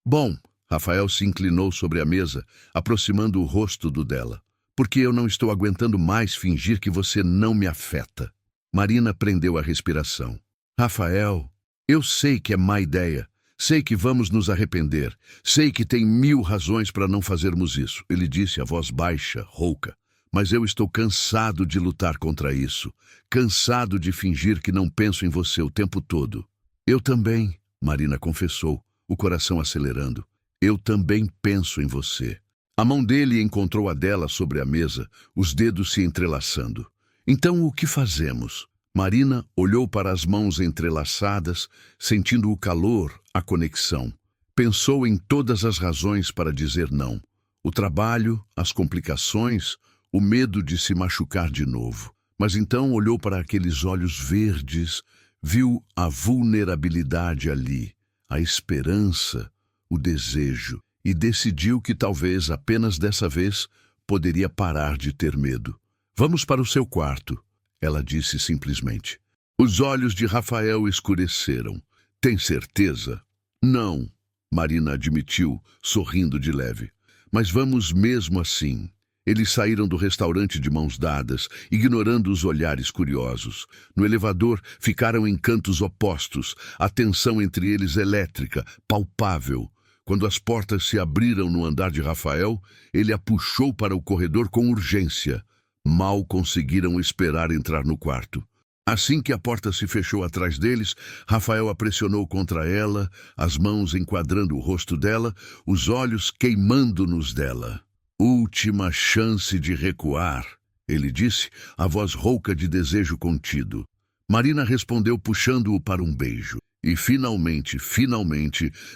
Bom, Rafael se inclinou sobre a mesa, aproximando o rosto do dela. Porque eu não estou aguentando mais fingir que você não me afeta. Marina prendeu a respiração. Rafael, eu sei que é má ideia. Sei que vamos nos arrepender. Sei que tem 1000 razões para não fazermos isso. Ele disse, a voz baixa, rouca. Mas eu estou cansado de lutar contra isso. Cansado de fingir que não penso em você o tempo todo. Eu também, Marina confessou, o coração acelerando. Eu também penso em você. A mão dele encontrou a dela sobre a mesa, os dedos se entrelaçando. Então o que fazemos? Marina olhou para as mãos entrelaçadas, sentindo o calor, a conexão. Pensou em todas as razões para dizer não. O trabalho, as complicações, o medo de se machucar de novo. Mas então olhou para aqueles olhos verdes, viu a vulnerabilidade ali, a esperança, o desejo, e decidiu que talvez apenas dessa vez poderia parar de ter medo. Vamos para o seu quarto, ela disse simplesmente. Os olhos de Rafael escureceram. Tem certeza? Não, Marina admitiu, sorrindo de leve. Mas vamos mesmo assim. Eles saíram do restaurante de mãos dadas, ignorando os olhares curiosos. No elevador, ficaram em cantos opostos, a tensão entre eles elétrica, palpável. Quando as portas se abriram no andar de Rafael, ele a puxou para o corredor com urgência. Mal conseguiram esperar entrar no quarto. Assim que a porta se fechou atrás deles, Rafael a pressionou contra ela, as mãos enquadrando o rosto dela, os olhos queimando nos dela. Última chance de recuar, ele disse, a voz rouca de desejo contido. Marina respondeu puxando-o para um beijo. E finalmente,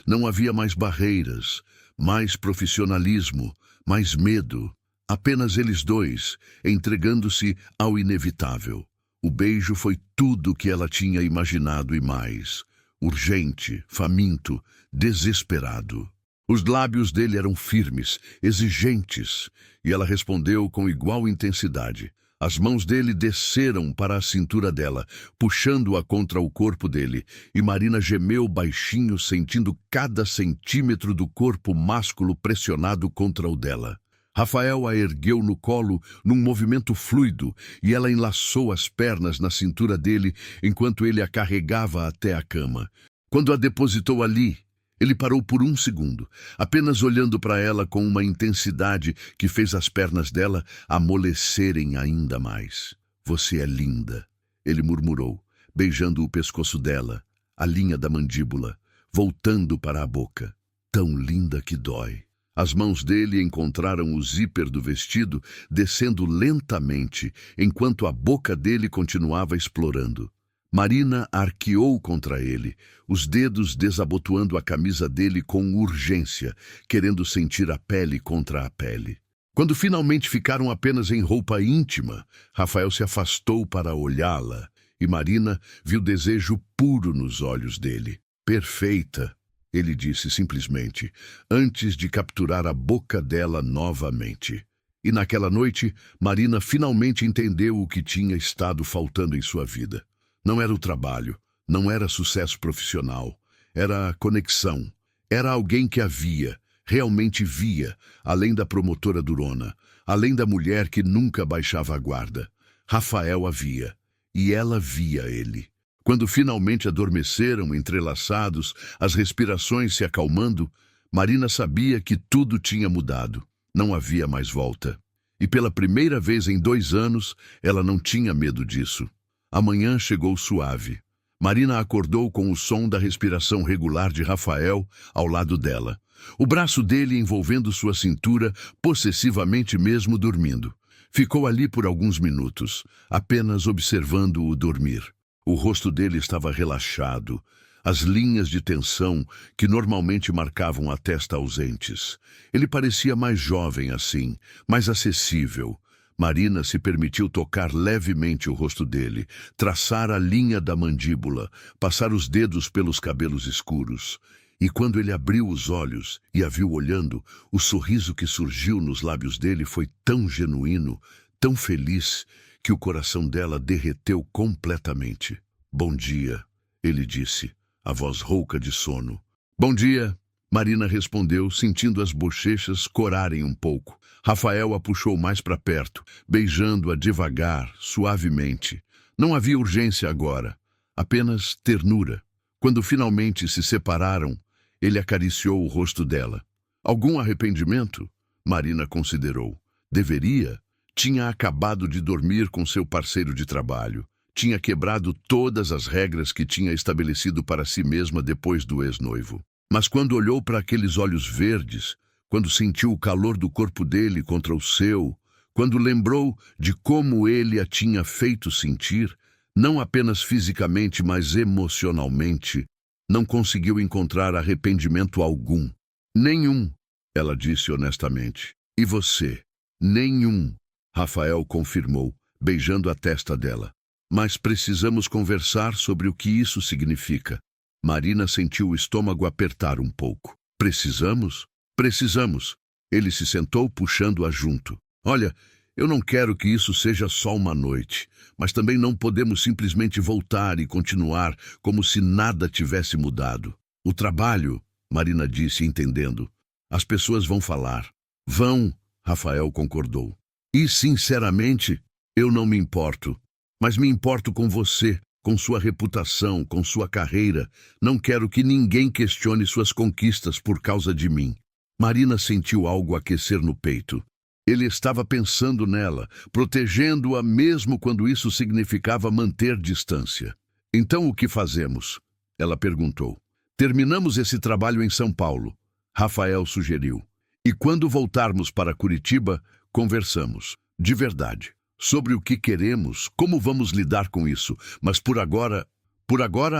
não havia mais barreiras, mais profissionalismo, mais medo. Apenas eles dois, entregando-se ao inevitável. O beijo foi tudo o que ela tinha imaginado e mais. Urgente, faminto, desesperado. Os lábios dele eram firmes, exigentes, e ela respondeu com igual intensidade. As mãos dele desceram para a cintura dela, puxando-a contra o corpo dele, e Marina gemeu baixinho, sentindo cada centímetro do corpo másculo pressionado contra o dela. Rafael a ergueu no colo num movimento fluido, e ela enlaçou as pernas na cintura dele enquanto ele a carregava até a cama. Quando a depositou ali, ele parou por um segundo, apenas olhando para ela com uma intensidade que fez as pernas dela amolecerem ainda mais. Você é linda, ele murmurou, beijando o pescoço dela, a linha da mandíbula, voltando para a boca. Tão linda que dói. As mãos dele encontraram o zíper do vestido, descendo lentamente, enquanto a boca dele continuava explorando. Marina arqueou contra ele, os dedos desabotoando a camisa dele com urgência, querendo sentir a pele contra a pele. Quando finalmente ficaram apenas em roupa íntima, Rafael se afastou para olhá-la, e Marina viu desejo puro nos olhos dele. Perfeita, ele disse simplesmente, antes de capturar a boca dela novamente. E naquela noite, Marina finalmente entendeu o que tinha estado faltando em sua vida. Não era o trabalho, não era sucesso profissional, era a conexão. Era alguém que a via, realmente via, além da promotora durona, além da mulher que nunca baixava a guarda. Rafael a via, e ela via ele. Quando finalmente adormeceram, entrelaçados, as respirações se acalmando, Marina sabia que tudo tinha mudado. Não havia mais volta. E pela primeira vez em 2 anos, ela não tinha medo disso. A manhã chegou suave. Marina acordou com o som da respiração regular de Rafael ao lado dela. O braço dele envolvendo sua cintura, possessivamente mesmo dormindo. Ficou ali por alguns minutos, apenas observando-o dormir. O rosto dele estava relaxado, as linhas de tensão que normalmente marcavam a testa ausentes. Ele parecia mais jovem assim, mais acessível. Marina se permitiu tocar levemente o rosto dele, traçar a linha da mandíbula, passar os dedos pelos cabelos escuros. E quando ele abriu os olhos e a viu olhando, o sorriso que surgiu nos lábios dele foi tão genuíno, tão feliz, que o coração dela derreteu completamente. "Bom dia", ele disse, a voz rouca de sono. "Bom dia", Marina respondeu, sentindo as bochechas corarem um pouco. Rafael a puxou mais para perto, beijando-a devagar, suavemente. Não havia urgência agora, apenas ternura. Quando finalmente se separaram, ele acariciou o rosto dela. Algum arrependimento? Marina considerou. Deveria. Tinha acabado de dormir com seu parceiro de trabalho. Tinha quebrado todas as regras que tinha estabelecido para si mesma depois do ex-noivo. Mas quando olhou para aqueles olhos verdes, quando sentiu o calor do corpo dele contra o seu, quando lembrou de como ele a tinha feito sentir, não apenas fisicamente, mas emocionalmente, não conseguiu encontrar arrependimento algum. "Nenhum", ela disse honestamente. "E você?" "Nenhum", Rafael confirmou, beijando a testa dela. "Mas precisamos conversar sobre o que isso significa." Marina sentiu o estômago apertar um pouco. "Precisamos?" "Precisamos." Ele se sentou, puxando-a junto. "Olha, eu não quero que isso seja só uma noite, mas também não podemos simplesmente voltar e continuar como se nada tivesse mudado." "O trabalho", Marina disse, entendendo. "As pessoas vão falar." "Vão", Rafael concordou. "E, sinceramente, eu não me importo. Mas me importo com você, com sua reputação, com sua carreira. Não quero que ninguém questione suas conquistas por causa de mim." Marina sentiu algo aquecer no peito. Ele estava pensando nela, protegendo-a mesmo quando isso significava manter distância. "Então o que fazemos?" ela perguntou. "Terminamos esse trabalho em São Paulo", Rafael sugeriu. "E quando voltarmos para Curitiba, conversamos. De verdade. Sobre o que queremos, como vamos lidar com isso. Mas por agora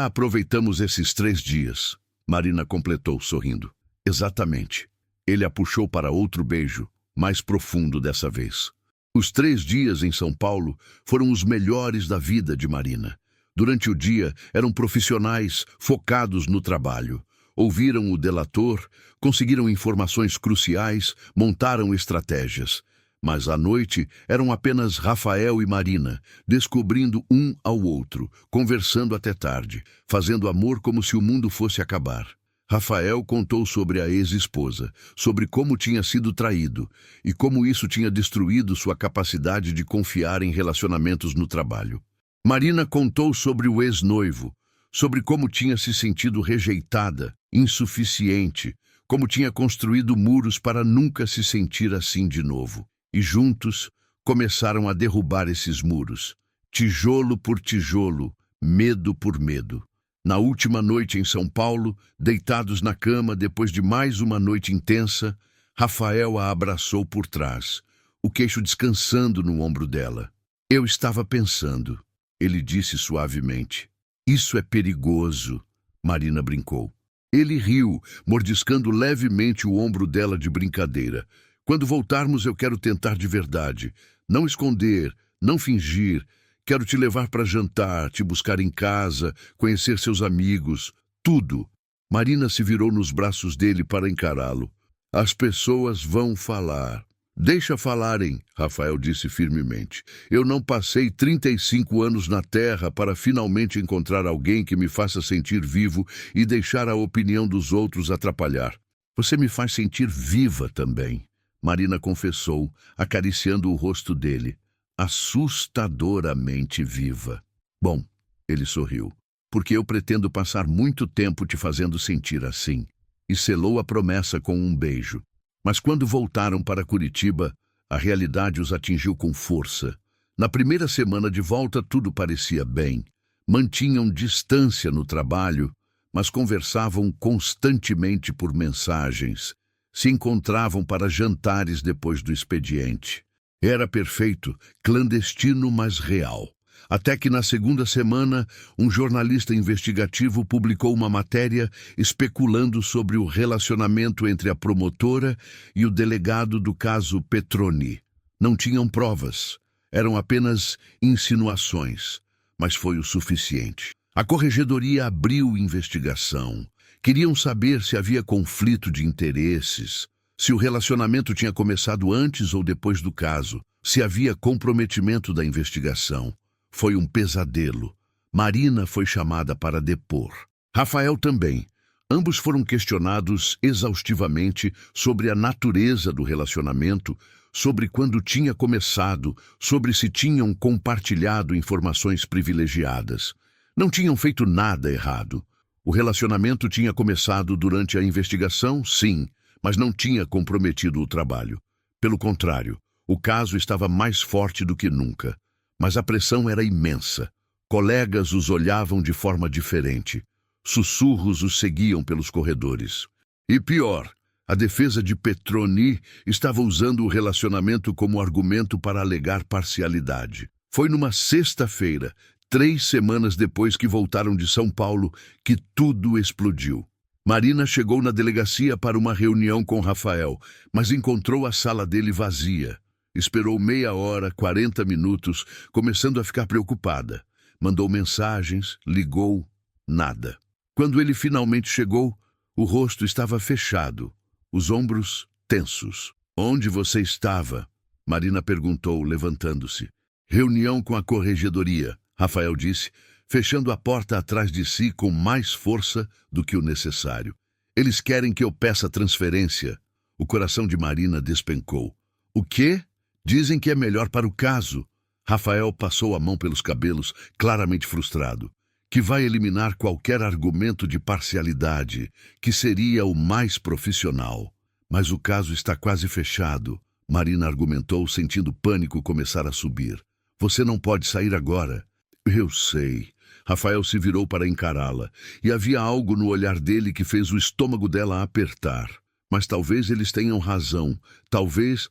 aproveitamos esses 3 dias", Marina completou, sorrindo. "Exatamente." Ele a puxou para outro beijo, mais profundo dessa vez. Os 3 dias em São Paulo foram os melhores da vida de Marina. Durante o dia, eram profissionais focados no trabalho. Ouviram o delator, conseguiram informações cruciais, montaram estratégias. Mas à noite eram apenas Rafael e Marina, descobrindo um ao outro, conversando até tarde, fazendo amor como se o mundo fosse acabar. Rafael contou sobre a ex-esposa, sobre como tinha sido traído e como isso tinha destruído sua capacidade de confiar em relacionamentos no trabalho. Marina contou sobre o ex-noivo, sobre como tinha se sentido rejeitada, insuficiente, como tinha construído muros para nunca se sentir assim de novo. E juntos começaram a derrubar esses muros, tijolo por tijolo, medo por medo. Na última noite em São Paulo, deitados na cama depois de mais uma noite intensa, Rafael a abraçou por trás, o queixo descansando no ombro dela. "Eu estava pensando", ele disse suavemente. "Isso é perigoso", Marina brincou. Ele riu, mordiscando levemente o ombro dela de brincadeira. "Quando voltarmos, eu quero tentar de verdade. Não esconder, não fingir. Quero te levar para jantar, te buscar em casa, conhecer seus amigos, tudo." Marina se virou nos braços dele para encará-lo. "As pessoas vão falar." "Deixa falarem", Rafael disse firmemente. "Eu não passei 35 anos na Terra para finalmente encontrar alguém que me faça sentir vivo e deixar a opinião dos outros atrapalhar. Você me faz sentir viva também", Marina confessou, acariciando o rosto dele. "Assustadoramente viva." "Bom", ele sorriu, "porque eu pretendo passar muito tempo te fazendo sentir assim." E selou a promessa com um beijo. Mas quando voltaram para Curitiba, a realidade os atingiu com força. Na primeira semana de volta tudo parecia bem. Mantinham distância no trabalho, mas conversavam constantemente por mensagens. Se encontravam para jantares depois do expediente. Era perfeito, clandestino, mas real. Até que na segunda semana, um jornalista investigativo publicou uma matéria especulando sobre o relacionamento entre a promotora e o delegado do caso Petroni. Não tinham provas, eram apenas insinuações, mas foi o suficiente. A corregedoria abriu investigação, Queriam saber se havia conflito de interesses, se o relacionamento tinha começado antes ou depois do caso, se havia comprometimento da investigação. Foi um pesadelo. Marina foi chamada para depor. Rafael também. Ambos foram questionados exaustivamente sobre a natureza do relacionamento, sobre quando tinha começado, sobre se tinham compartilhado informações privilegiadas. Não tinham feito nada errado. O relacionamento tinha começado durante a investigação, sim, mas não tinha comprometido o trabalho. Pelo contrário, o caso estava mais forte do que nunca. Mas a pressão era imensa. Colegas os olhavam de forma diferente. Sussurros os seguiam pelos corredores. E pior, a defesa de Petroni estava usando o relacionamento como argumento para alegar parcialidade. Foi numa sexta-feira, 3 semanas depois que voltaram de São Paulo, que tudo explodiu. Marina chegou na delegacia para uma reunião com Rafael, mas encontrou a sala dele vazia. Esperou meia hora, 40 minutos, começando a ficar preocupada. Mandou mensagens, ligou, nada. Quando ele finalmente chegou, o rosto estava fechado, os ombros tensos. "Onde você estava?" Marina perguntou, levantando-se. "Reunião com a corregedoria", Rafael disse, fechando a porta atrás de si com mais força do que o necessário. "Eles querem que eu peça transferência." O coração de Marina despencou. "O quê? Dizem que é melhor para o caso." Rafael passou a mão pelos cabelos, claramente frustrado. "Que vai eliminar qualquer argumento de parcialidade, que seria o mais profissional. Mas o caso está quase fechado." Marina argumentou, sentindo pânico começar a subir. "Você não pode sair agora." "Eu sei." Rafael se virou para encará-la, e havia algo no olhar dele que fez o estômago dela apertar. "Mas talvez eles tenham razão. Talvez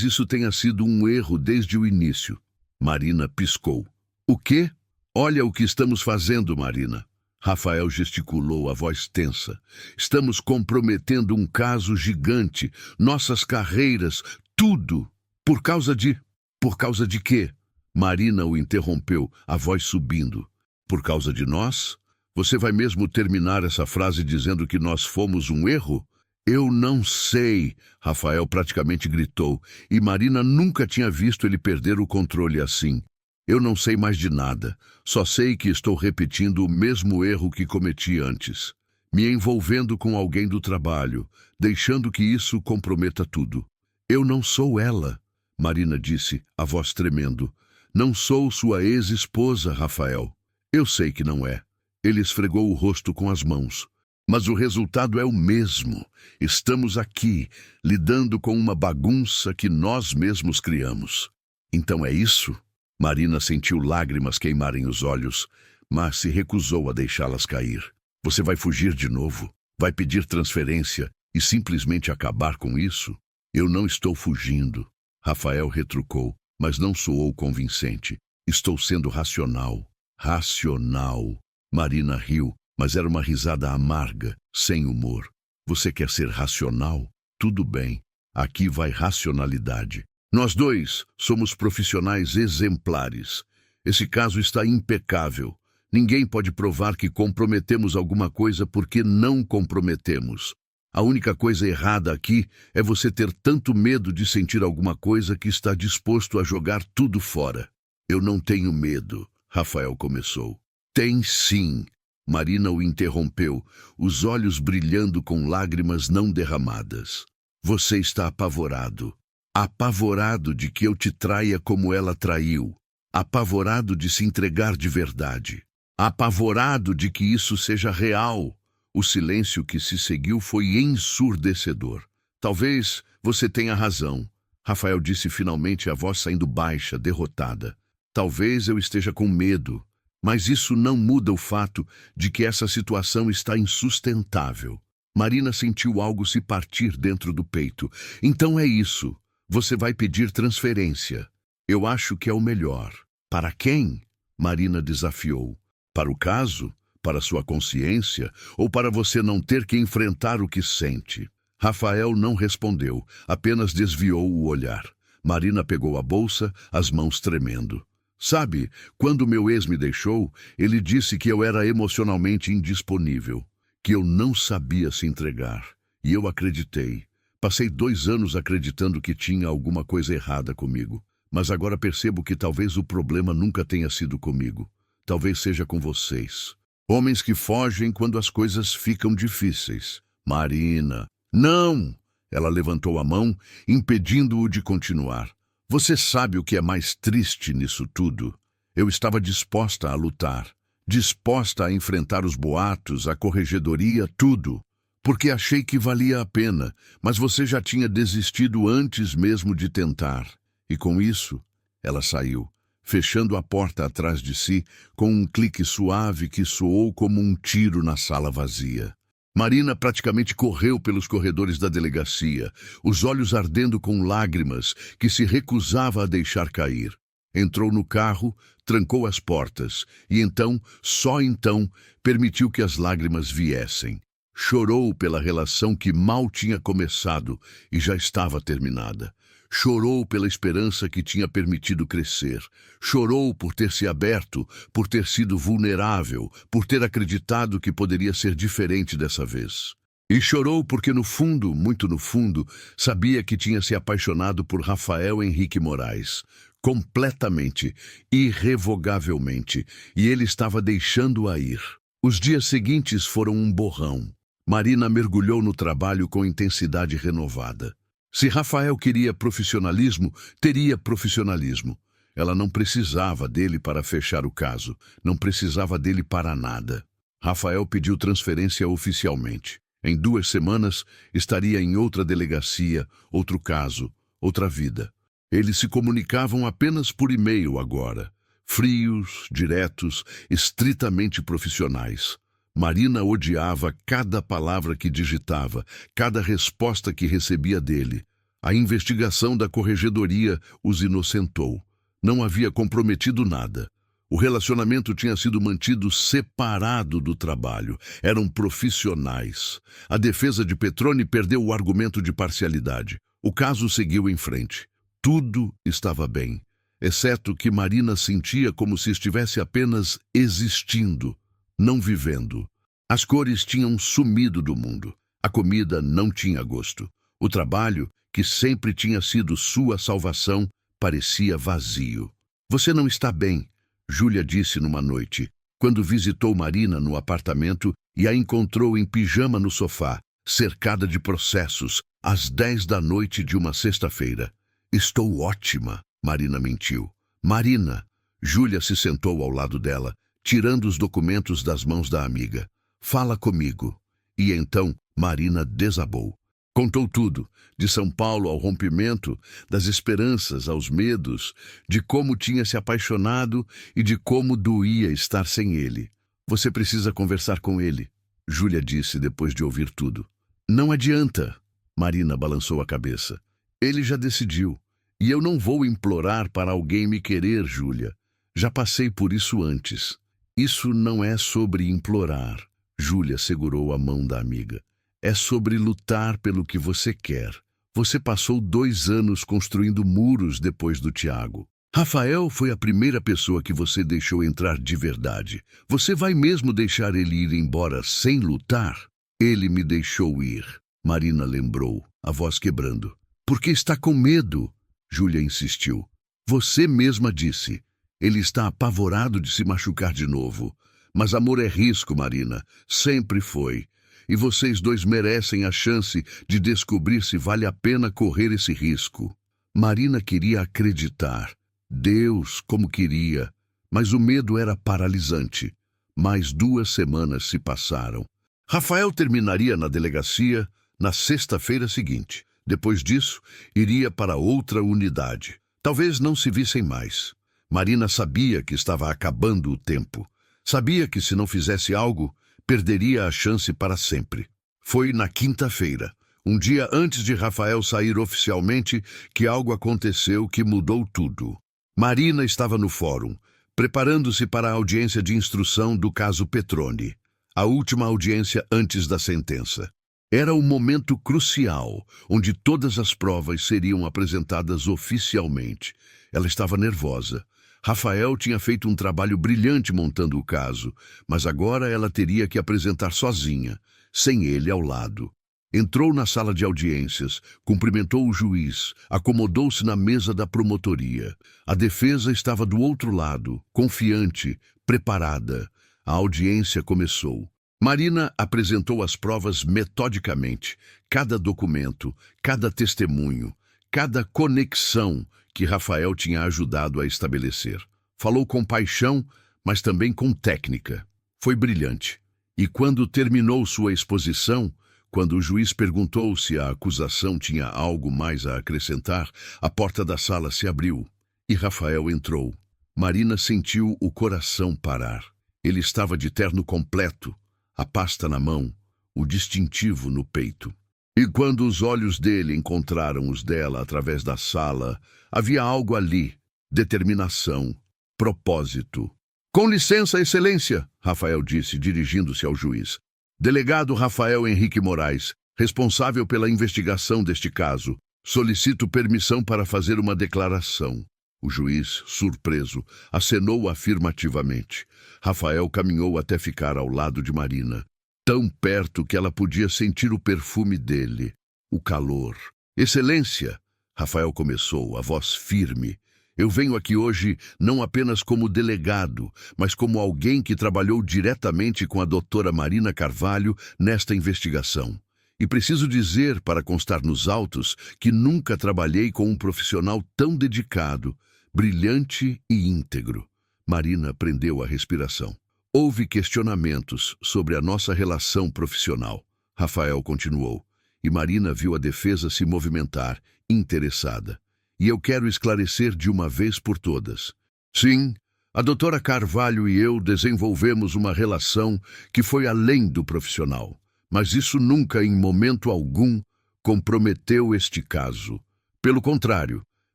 isso tenha sido um erro desde o início." Marina piscou. "O quê?" "Olha o que estamos fazendo, Marina." Rafael gesticulou, a voz tensa. "Estamos comprometendo um caso gigante, nossas carreiras, tudo. Por causa de... Por causa de quê?" Marina o interrompeu, a voz subindo. "Por causa de nós? Você vai mesmo terminar essa frase dizendo que nós fomos um erro?" "Eu não sei", Rafael praticamente gritou, e Marina nunca tinha visto ele perder o controle assim. "Eu não sei mais de nada. Só sei que estou repetindo o mesmo erro que cometi antes. Me envolvendo com alguém do trabalho, deixando que isso comprometa tudo." "Eu não sou ela", Marina disse, a voz tremendo. "Não sou sua ex-esposa, Rafael." "Eu sei que não é." Ele esfregou o rosto com as mãos. "Mas o resultado é o mesmo. Estamos aqui, lidando com uma bagunça que nós mesmos criamos." "Então é isso?" Marina sentiu lágrimas queimarem os olhos, mas se recusou a deixá-las cair. "Você vai fugir de novo? Vai pedir transferência e simplesmente acabar com isso?" "Eu não estou fugindo", Rafael retrucou, mas não soou convincente. "Estou sendo racional." "Racional." Marina riu, mas era uma risada amarga, sem humor. "Você quer ser racional? Tudo bem. Aqui vai racionalidade. Nós dois somos profissionais exemplares. Esse caso está impecável. Ninguém pode provar que comprometemos alguma coisa porque não comprometemos. A única coisa errada aqui é você ter tanto medo de sentir alguma coisa que está disposto a jogar tudo fora." "Eu não tenho medo", Rafael começou. "Tem sim." Marina o interrompeu, os olhos brilhando com lágrimas não derramadas. "Você está apavorado. Apavorado de que eu te traia como ela traiu. Apavorado de se entregar de verdade. Apavorado de que isso seja real." O silêncio que se seguiu foi ensurdecedor. "Talvez você tenha razão", Rafael disse finalmente, a voz saindo baixa, derrotada. "Talvez eu esteja com medo, mas isso não muda o fato de que essa situação está insustentável." Marina sentiu algo se partir dentro do peito. "Então é isso. Você vai pedir transferência. Eu acho que é o melhor." "Para quem?" Marina desafiou. "Para o caso? Para sua consciência? Ou para você não ter que enfrentar o que sente?" Rafael não respondeu, apenas desviou o olhar. Marina pegou a bolsa, as mãos tremendo. "Sabe, quando meu ex me deixou, ele disse que eu era emocionalmente indisponível. que eu não sabia se entregar. E eu acreditei. Passei 2 anos acreditando que tinha alguma coisa errada comigo. Mas agora percebo que talvez o problema nunca tenha sido comigo. Talvez seja com vocês. Homens que fogem quando as coisas ficam difíceis. Marina. Não! Ela levantou a mão, impedindo-o de continuar. Você sabe o que é mais triste nisso tudo? Eu estava disposta a lutar. Disposta a enfrentar os boatos, a corregedoria, tudo. Porque achei que valia a pena, mas você já tinha desistido antes mesmo de tentar. E com isso, ela saiu, fechando a porta atrás de si com um clique suave que soou como um tiro na sala vazia. Marina praticamente correu pelos corredores da delegacia, os olhos ardendo com lágrimas que se recusava a deixar cair. Entrou no carro, trancou as portas e então, só então, permitiu que as lágrimas viessem. Chorou pela relação que mal tinha começado e já estava terminada. Chorou pela esperança que tinha permitido crescer. Chorou por ter se aberto, por ter sido vulnerável, por ter acreditado que poderia ser diferente dessa vez. E chorou porque no fundo, muito no fundo, sabia que tinha se apaixonado por Rafael Henrique Moraes. Completamente, irrevogavelmente, e ele estava deixando-a ir. Os dias seguintes foram um borrão. Marina mergulhou no trabalho com intensidade renovada. Se Rafael queria profissionalismo, teria profissionalismo. Ela não precisava dele para fechar o caso, não precisava dele para nada. Rafael pediu transferência oficialmente. Em 2 semanas, estaria em outra delegacia, outro caso, outra vida. Eles se comunicavam apenas por e-mail agora. Frios, diretos, estritamente profissionais. Marina odiava cada palavra que digitava, cada resposta que recebia dele. A investigação da corregedoria os inocentou. Não havia comprometido nada. O relacionamento tinha sido mantido separado do trabalho. Eram profissionais. A defesa de Petroni perdeu o argumento de parcialidade. O caso seguiu em frente. Tudo estava bem, exceto que Marina sentia como se estivesse apenas existindo, não vivendo. As cores tinham sumido do mundo. A comida não tinha gosto. O trabalho, que sempre tinha sido sua salvação, parecia vazio. Você não está bem, Júlia disse numa noite, quando visitou Marina no apartamento e a encontrou em pijama no sofá, cercada de processos, às 10 da noite de uma sexta-feira. Estou ótima, Marina mentiu. Marina, Júlia se sentou ao lado dela, tirando os documentos das mãos da amiga. Fala comigo. E então Marina desabou. Contou tudo, de São Paulo ao rompimento, das esperanças aos medos, de como tinha se apaixonado e de como doía estar sem ele. Você precisa conversar com ele, Júlia disse depois de ouvir tudo. Não adianta, Marina balançou a cabeça. Ele já decidiu. E eu não vou implorar para alguém me querer, Júlia. Já passei por isso antes. Isso não é sobre implorar. Júlia segurou a mão da amiga. É sobre lutar pelo que você quer. Você passou 2 anos construindo muros depois do Tiago. Rafael foi a primeira pessoa que você deixou entrar de verdade. Você vai mesmo deixar ele ir embora sem lutar? Ele me deixou ir, Marina lembrou, a voz quebrando. Porque está com medo, Júlia insistiu. Você mesma disse. Ele está apavorado de se machucar de novo. Mas amor é risco, Marina. Sempre foi. E vocês 2 merecem a chance de descobrir se vale a pena correr esse risco. Marina queria acreditar. Deus, como queria. Mas o medo era paralisante. Mais 2 semanas se passaram. Rafael terminaria na delegacia na sexta-feira seguinte. Depois disso, iria para outra unidade. Talvez não se vissem mais. Marina sabia que estava acabando o tempo. Sabia que se não fizesse algo, perderia a chance para sempre. Foi na quinta-feira, um dia antes de Rafael sair oficialmente, que algo aconteceu que mudou tudo. Marina estava no fórum, preparando-se para a audiência de instrução do caso Petroni, a última audiência antes da sentença. Era o momento crucial, onde todas as provas seriam apresentadas oficialmente. Ela estava nervosa. Rafael tinha feito um trabalho brilhante montando o caso, mas agora ela teria que apresentar sozinha, sem ele ao lado. Entrou na sala de audiências, cumprimentou o juiz, acomodou-se na mesa da promotoria. A defesa estava do outro lado, confiante, preparada. A audiência começou. Marina apresentou as provas metodicamente, cada documento, cada testemunho, cada conexão que Rafael tinha ajudado a estabelecer. Falou com paixão, mas também com técnica. Foi brilhante. E quando terminou sua exposição, quando o juiz perguntou se a acusação tinha algo mais a acrescentar, a porta da sala se abriu e Rafael entrou. Marina sentiu o coração parar. Ele estava de terno completo, a pasta na mão, o distintivo no peito. E quando os olhos dele encontraram os dela através da sala, havia algo ali, determinação, propósito. "Com licença, excelência", Rafael disse, dirigindo-se ao juiz. "Delegado Rafael Henrique Moraes, responsável pela investigação deste caso, solicito permissão para fazer uma declaração." O juiz, surpreso, acenou afirmativamente. Rafael caminhou até ficar ao lado de Marina, tão perto que ela podia sentir o perfume dele, o calor. "Excelência", Rafael começou, a voz firme. "Eu venho aqui hoje não apenas como delegado, mas como alguém que trabalhou diretamente com a doutora Marina Carvalho nesta investigação. E preciso dizer, para constar nos autos, que nunca trabalhei com um profissional tão dedicado, brilhante e íntegro." Marina prendeu a respiração. "Houve questionamentos sobre a nossa relação profissional." Rafael continuou, e Marina viu a defesa se movimentar, interessada. "E eu quero esclarecer de uma vez por todas. Sim, a doutora Carvalho e eu desenvolvemos uma relação que foi além do profissional, mas isso nunca, em momento algum, comprometeu este caso. Pelo contrário,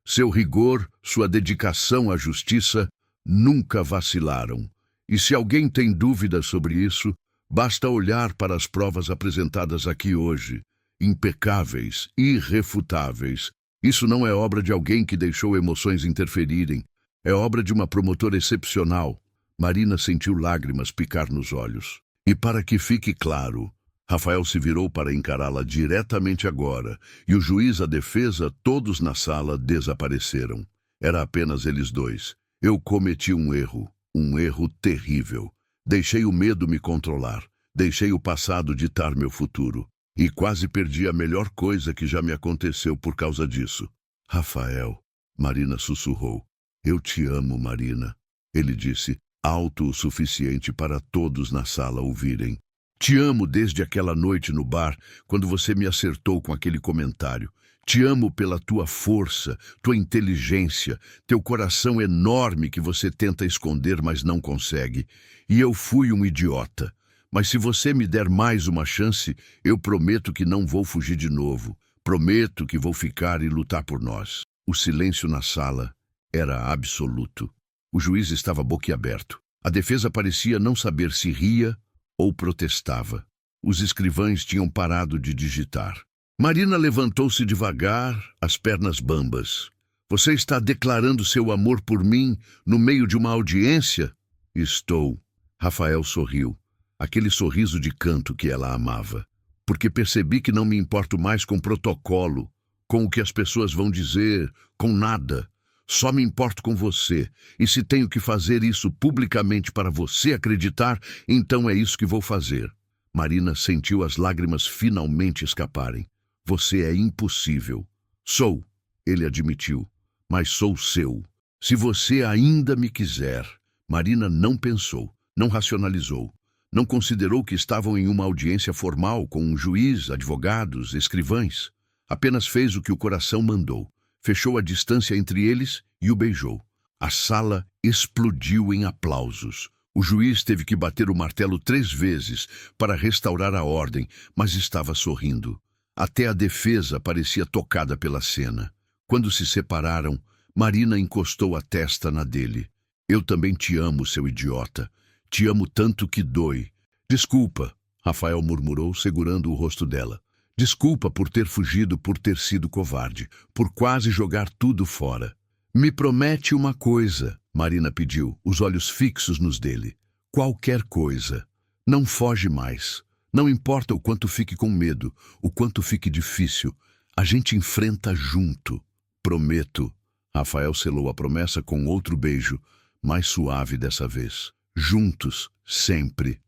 seu rigor, sua dedicação à justiça nunca vacilaram. E se alguém tem dúvidas sobre isso, basta olhar para as provas apresentadas aqui hoje, impecáveis, irrefutáveis. Isso não é obra de alguém que deixou emoções interferirem. É obra de uma promotora excepcional." Marina sentiu lágrimas picar nos olhos. "E para que fique claro", Rafael se virou para encará-la diretamente agora, e o juiz, a defesa, todos na sala desapareceram. Era apenas eles dois. "Eu cometi um erro terrível. Deixei o medo me controlar, deixei o passado ditar meu futuro, e quase perdi a melhor coisa que já me aconteceu por causa disso." "Rafael", Marina sussurrou. "Eu te amo, Marina." Ele disse, alto o suficiente para todos na sala ouvirem. "Te amo desde aquela noite no bar, quando você me acertou com aquele comentário. Te amo pela tua força, tua inteligência, teu coração enorme que você tenta esconder, mas não consegue. E eu fui um idiota. Mas se você me der mais uma chance, eu prometo que não vou fugir de novo. Prometo que vou ficar e lutar por nós." O silêncio na sala era absoluto. O juiz estava boquiaberto. A defesa parecia não saber se ria ou protestava. Os escrivães tinham parado de digitar. Marina levantou-se devagar, as pernas bambas. "Você está declarando seu amor por mim no meio de uma audiência?" "Estou." Rafael sorriu, aquele sorriso de canto que ela amava. "Porque percebi que não me importo mais com protocolo, com o que as pessoas vão dizer, com nada. Só me importo com você, e se tenho que fazer isso publicamente para você acreditar, então é isso que vou fazer." Marina sentiu as lágrimas finalmente escaparem. "Você é impossível." "Sou", ele admitiu, "mas sou seu. Se você ainda me quiser." Marina não pensou, não racionalizou, não considerou que estavam em uma audiência formal com um juiz, advogados, escrivães. Apenas fez o que o coração mandou. Fechou a distância entre eles e o beijou. A sala explodiu em aplausos. O juiz teve que bater o martelo 3 vezes para restaurar a ordem, mas estava sorrindo. Até a defesa parecia tocada pela cena. Quando se separaram, Marina encostou a testa na dele. "Eu também te amo, seu idiota. Te amo tanto que dói." "Desculpa", Rafael murmurou, segurando o rosto dela. "Desculpa por ter fugido, por ter sido covarde, por quase jogar tudo fora." "Me promete uma coisa", Marina pediu, os olhos fixos nos dele. Qualquer coisa. Não foge mais. Não importa o quanto fique com medo, o quanto fique difícil. A gente enfrenta junto. Prometo. Rafael selou a promessa com outro beijo, mais suave dessa vez. Juntos, sempre.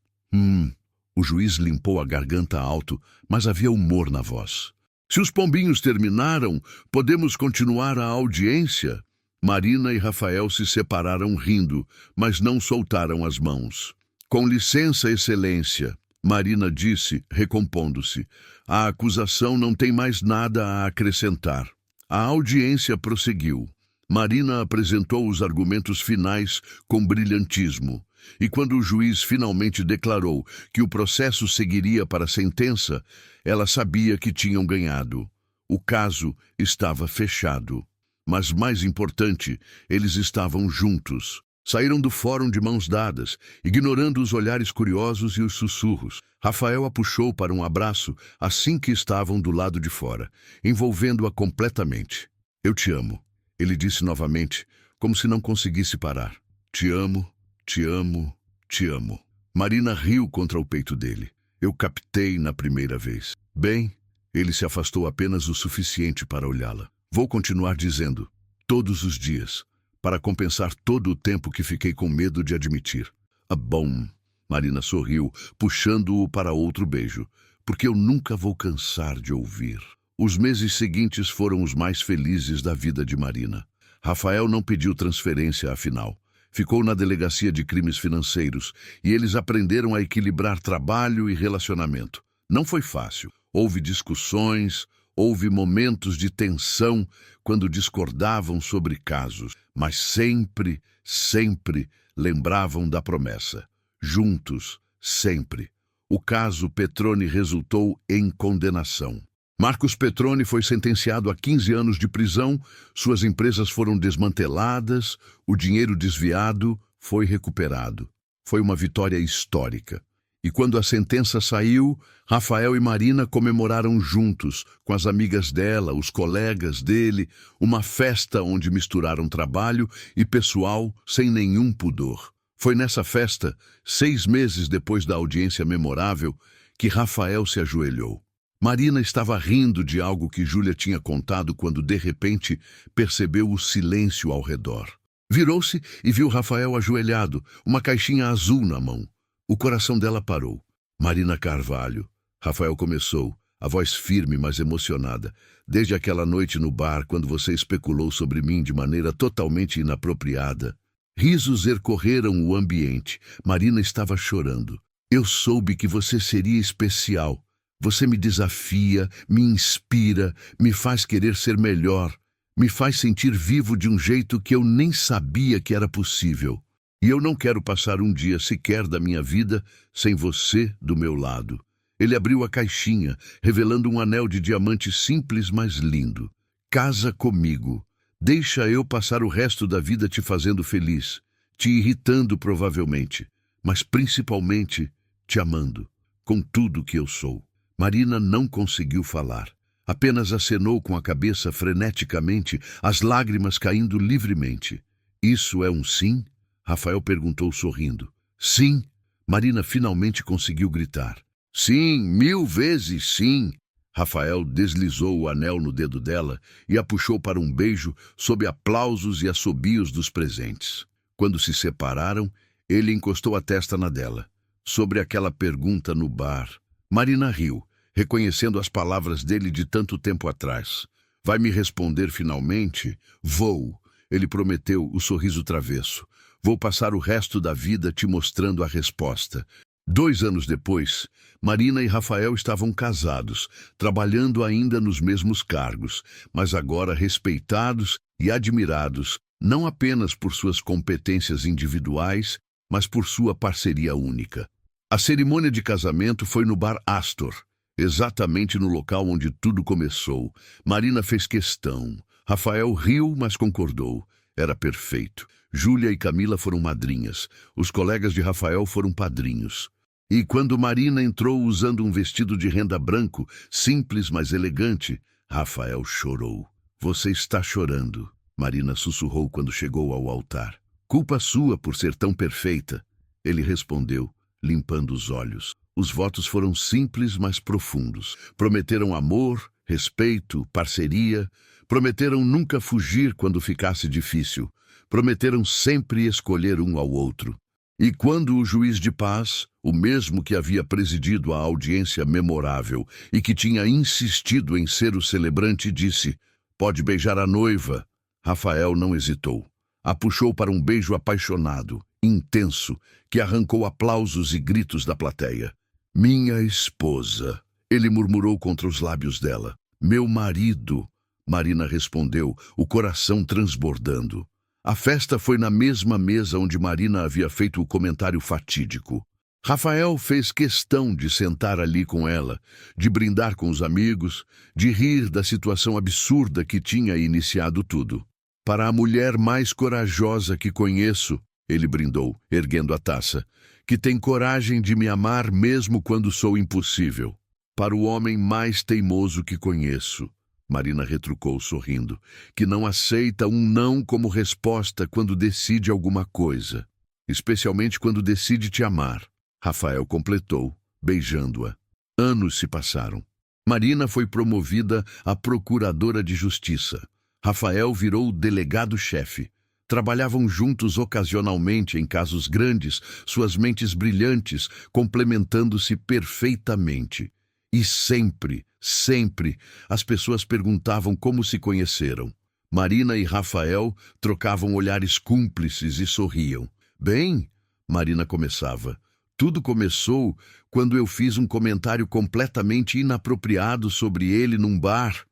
O juiz limpou a garganta alto, mas havia humor na voz. Se os pombinhos terminaram, podemos continuar a audiência? Marina e Rafael se separaram rindo, mas não soltaram as mãos. Com licença, excelência, Marina disse, recompondo-se. A acusação não tem mais nada a acrescentar. A audiência prosseguiu. Marina apresentou os argumentos finais com brilhantismo. E quando o juiz finalmente declarou que o processo seguiria para a sentença, ela sabia que tinham ganhado. O caso estava fechado. Mas mais importante, eles estavam juntos. Saíram do fórum de mãos dadas, ignorando os olhares curiosos e os sussurros. Rafael a puxou para um abraço assim que estavam do lado de fora, envolvendo-a completamente. Eu te amo, ele disse novamente, como se não conseguisse parar. Te amo, te amo, te amo. Marina riu contra o peito dele. Eu captei na primeira vez. Bem, ele se afastou apenas o suficiente para olhá-la. Vou continuar dizendo, todos os dias, para compensar todo o tempo que fiquei com medo de admitir. Ah, bom, Marina sorriu, puxando-o para outro beijo, porque eu nunca vou cansar de ouvir. Os meses seguintes foram os mais felizes da vida de Marina. Rafael não pediu transferência, afinal. Ficou na delegacia de crimes financeiros e eles aprenderam a equilibrar trabalho e relacionamento. Não foi fácil. Houve discussões, houve momentos de tensão quando discordavam sobre casos, mas sempre, sempre lembravam da promessa. Juntos, sempre. O caso Petroni resultou em condenação. Marcos Petroni foi sentenciado a 15 anos de prisão, suas empresas foram desmanteladas, o dinheiro desviado foi recuperado. Foi uma vitória histórica. E quando a sentença saiu, Rafael e Marina comemoraram juntos, com as amigas dela, os colegas dele, uma festa onde misturaram trabalho e pessoal sem nenhum pudor. Foi nessa festa, 6 meses depois da audiência memorável, que Rafael se ajoelhou. Marina estava rindo de algo que Júlia tinha contado quando, de repente, percebeu o silêncio ao redor. Virou-se e viu Rafael ajoelhado, uma caixinha azul na mão. O coração dela parou. Marina Carvalho. Rafael começou, a voz firme, mas emocionada. Desde aquela noite no bar, quando você especulou sobre mim de maneira totalmente inapropriada. Risos ercorreram o ambiente. Marina estava chorando. Eu soube que você seria especial. Você me desafia, me inspira, me faz querer ser melhor, me faz sentir vivo de um jeito que eu nem sabia que era possível. E eu não quero passar um dia sequer da minha vida sem você do meu lado. Ele abriu a caixinha, revelando um anel de diamante simples, mas lindo. Casa comigo. Deixa eu passar o resto da vida te fazendo feliz, te irritando provavelmente, mas principalmente te amando, com tudo que eu sou. Marina não conseguiu falar. Apenas acenou com a cabeça freneticamente, as lágrimas caindo livremente. Isso é um sim? Rafael perguntou sorrindo. Sim, Marina finalmente conseguiu gritar. Sim, 1000 vezes sim. Rafael deslizou o anel no dedo dela e a puxou para um beijo sob aplausos e assobios dos presentes. Quando se separaram, ele encostou a testa na dela. Sobre aquela pergunta no bar, Marina riu, reconhecendo as palavras dele de tanto tempo atrás. Vai me responder finalmente? Vou, ele prometeu, o sorriso travesso. Vou passar o resto da vida te mostrando a resposta. 2 anos depois, Marina e Rafael estavam casados, trabalhando ainda nos mesmos cargos, mas agora respeitados e admirados, não apenas por suas competências individuais, mas por sua parceria única. A cerimônia de casamento foi no Bar Astor, exatamente no local onde tudo começou. Marina fez questão. Rafael riu, mas concordou. Era perfeito. Júlia e Camila foram madrinhas. Os colegas de Rafael foram padrinhos. E quando Marina entrou usando um vestido de renda branco, simples, mas elegante, Rafael chorou. Você está chorando, Marina sussurrou quando chegou ao altar. Culpa sua por ser tão perfeita. Ele respondeu, limpando os olhos. Os votos foram simples, mas profundos. Prometeram amor, respeito, parceria. Prometeram nunca fugir quando ficasse difícil. Prometeram sempre escolher um ao outro. E quando o juiz de paz, o mesmo que havia presidido a audiência memorável e que tinha insistido em ser o celebrante, disse: "Pode beijar a noiva", Rafael não hesitou. A puxou para um beijo apaixonado, intenso, que arrancou aplausos e gritos da plateia. "Minha esposa", ele murmurou contra os lábios dela. "Meu marido", Marina respondeu, o coração transbordando. A festa foi na mesma mesa onde Marina havia feito o comentário fatídico. Rafael fez questão de sentar ali com ela, de brindar com os amigos, de rir da situação absurda que tinha iniciado tudo. "Para a mulher mais corajosa que conheço", ele brindou, erguendo a taça, "que tem coragem de me amar mesmo quando sou impossível. Para o homem mais teimoso que conheço", Marina retrucou sorrindo, "que não aceita um não como resposta quando decide alguma coisa, especialmente quando decide te amar", Rafael completou, beijando-a. Anos se passaram. Marina foi promovida a procuradora de justiça. Rafael virou delegado-chefe. Trabalhavam juntos ocasionalmente em casos grandes, suas mentes brilhantes, complementando-se perfeitamente. E sempre, sempre, as pessoas perguntavam como se conheceram. Marina e Rafael trocavam olhares cúmplices e sorriam. "Bem", Marina começava, "tudo começou quando eu fiz um comentário completamente inapropriado sobre ele num bar.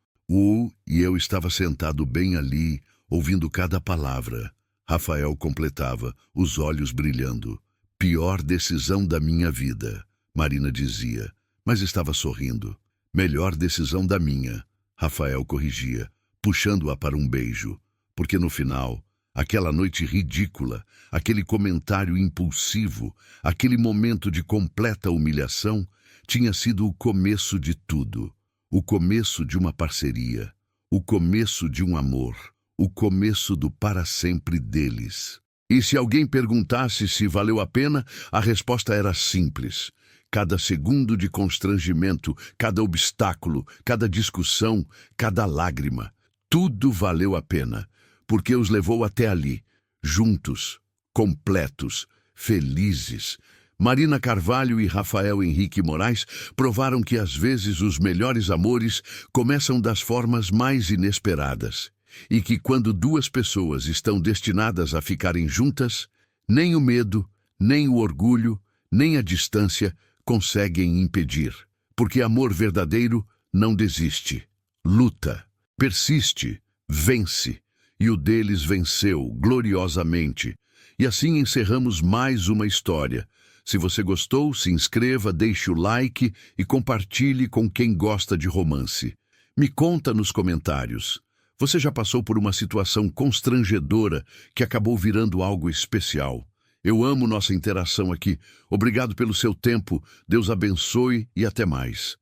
E eu estava sentado bem ali, ouvindo cada palavra." Rafael completava, os olhos brilhando. "Pior decisão da minha vida", Marina dizia, mas estava sorrindo. "Melhor decisão da minha", Rafael corrigia, puxando-a para um beijo. Porque no final, aquela noite ridícula, aquele comentário impulsivo, aquele momento de completa humilhação, tinha sido o começo de tudo. O começo de uma parceria, o começo de um amor, o começo do para sempre deles. E se alguém perguntasse se valeu a pena, a resposta era simples. Cada segundo de constrangimento, cada obstáculo, cada discussão, cada lágrima, tudo valeu a pena, porque os levou até ali, juntos, completos, felizes. Marina Carvalho e Rafael Henrique Moraes provaram que às vezes os melhores amores começam das formas mais inesperadas e que quando duas pessoas estão destinadas a ficarem juntas, nem o medo, nem o orgulho, nem a distância conseguem impedir, porque amor verdadeiro não desiste, luta, persiste, vence, e o deles venceu gloriosamente. E assim encerramos mais uma história. Se você gostou, se inscreva, deixe o like e compartilhe com quem gosta de romance. Me conta nos comentários. Você já passou por uma situação constrangedora que acabou virando algo especial? Eu amo nossa interação aqui. Obrigado pelo seu tempo. Deus abençoe e até mais.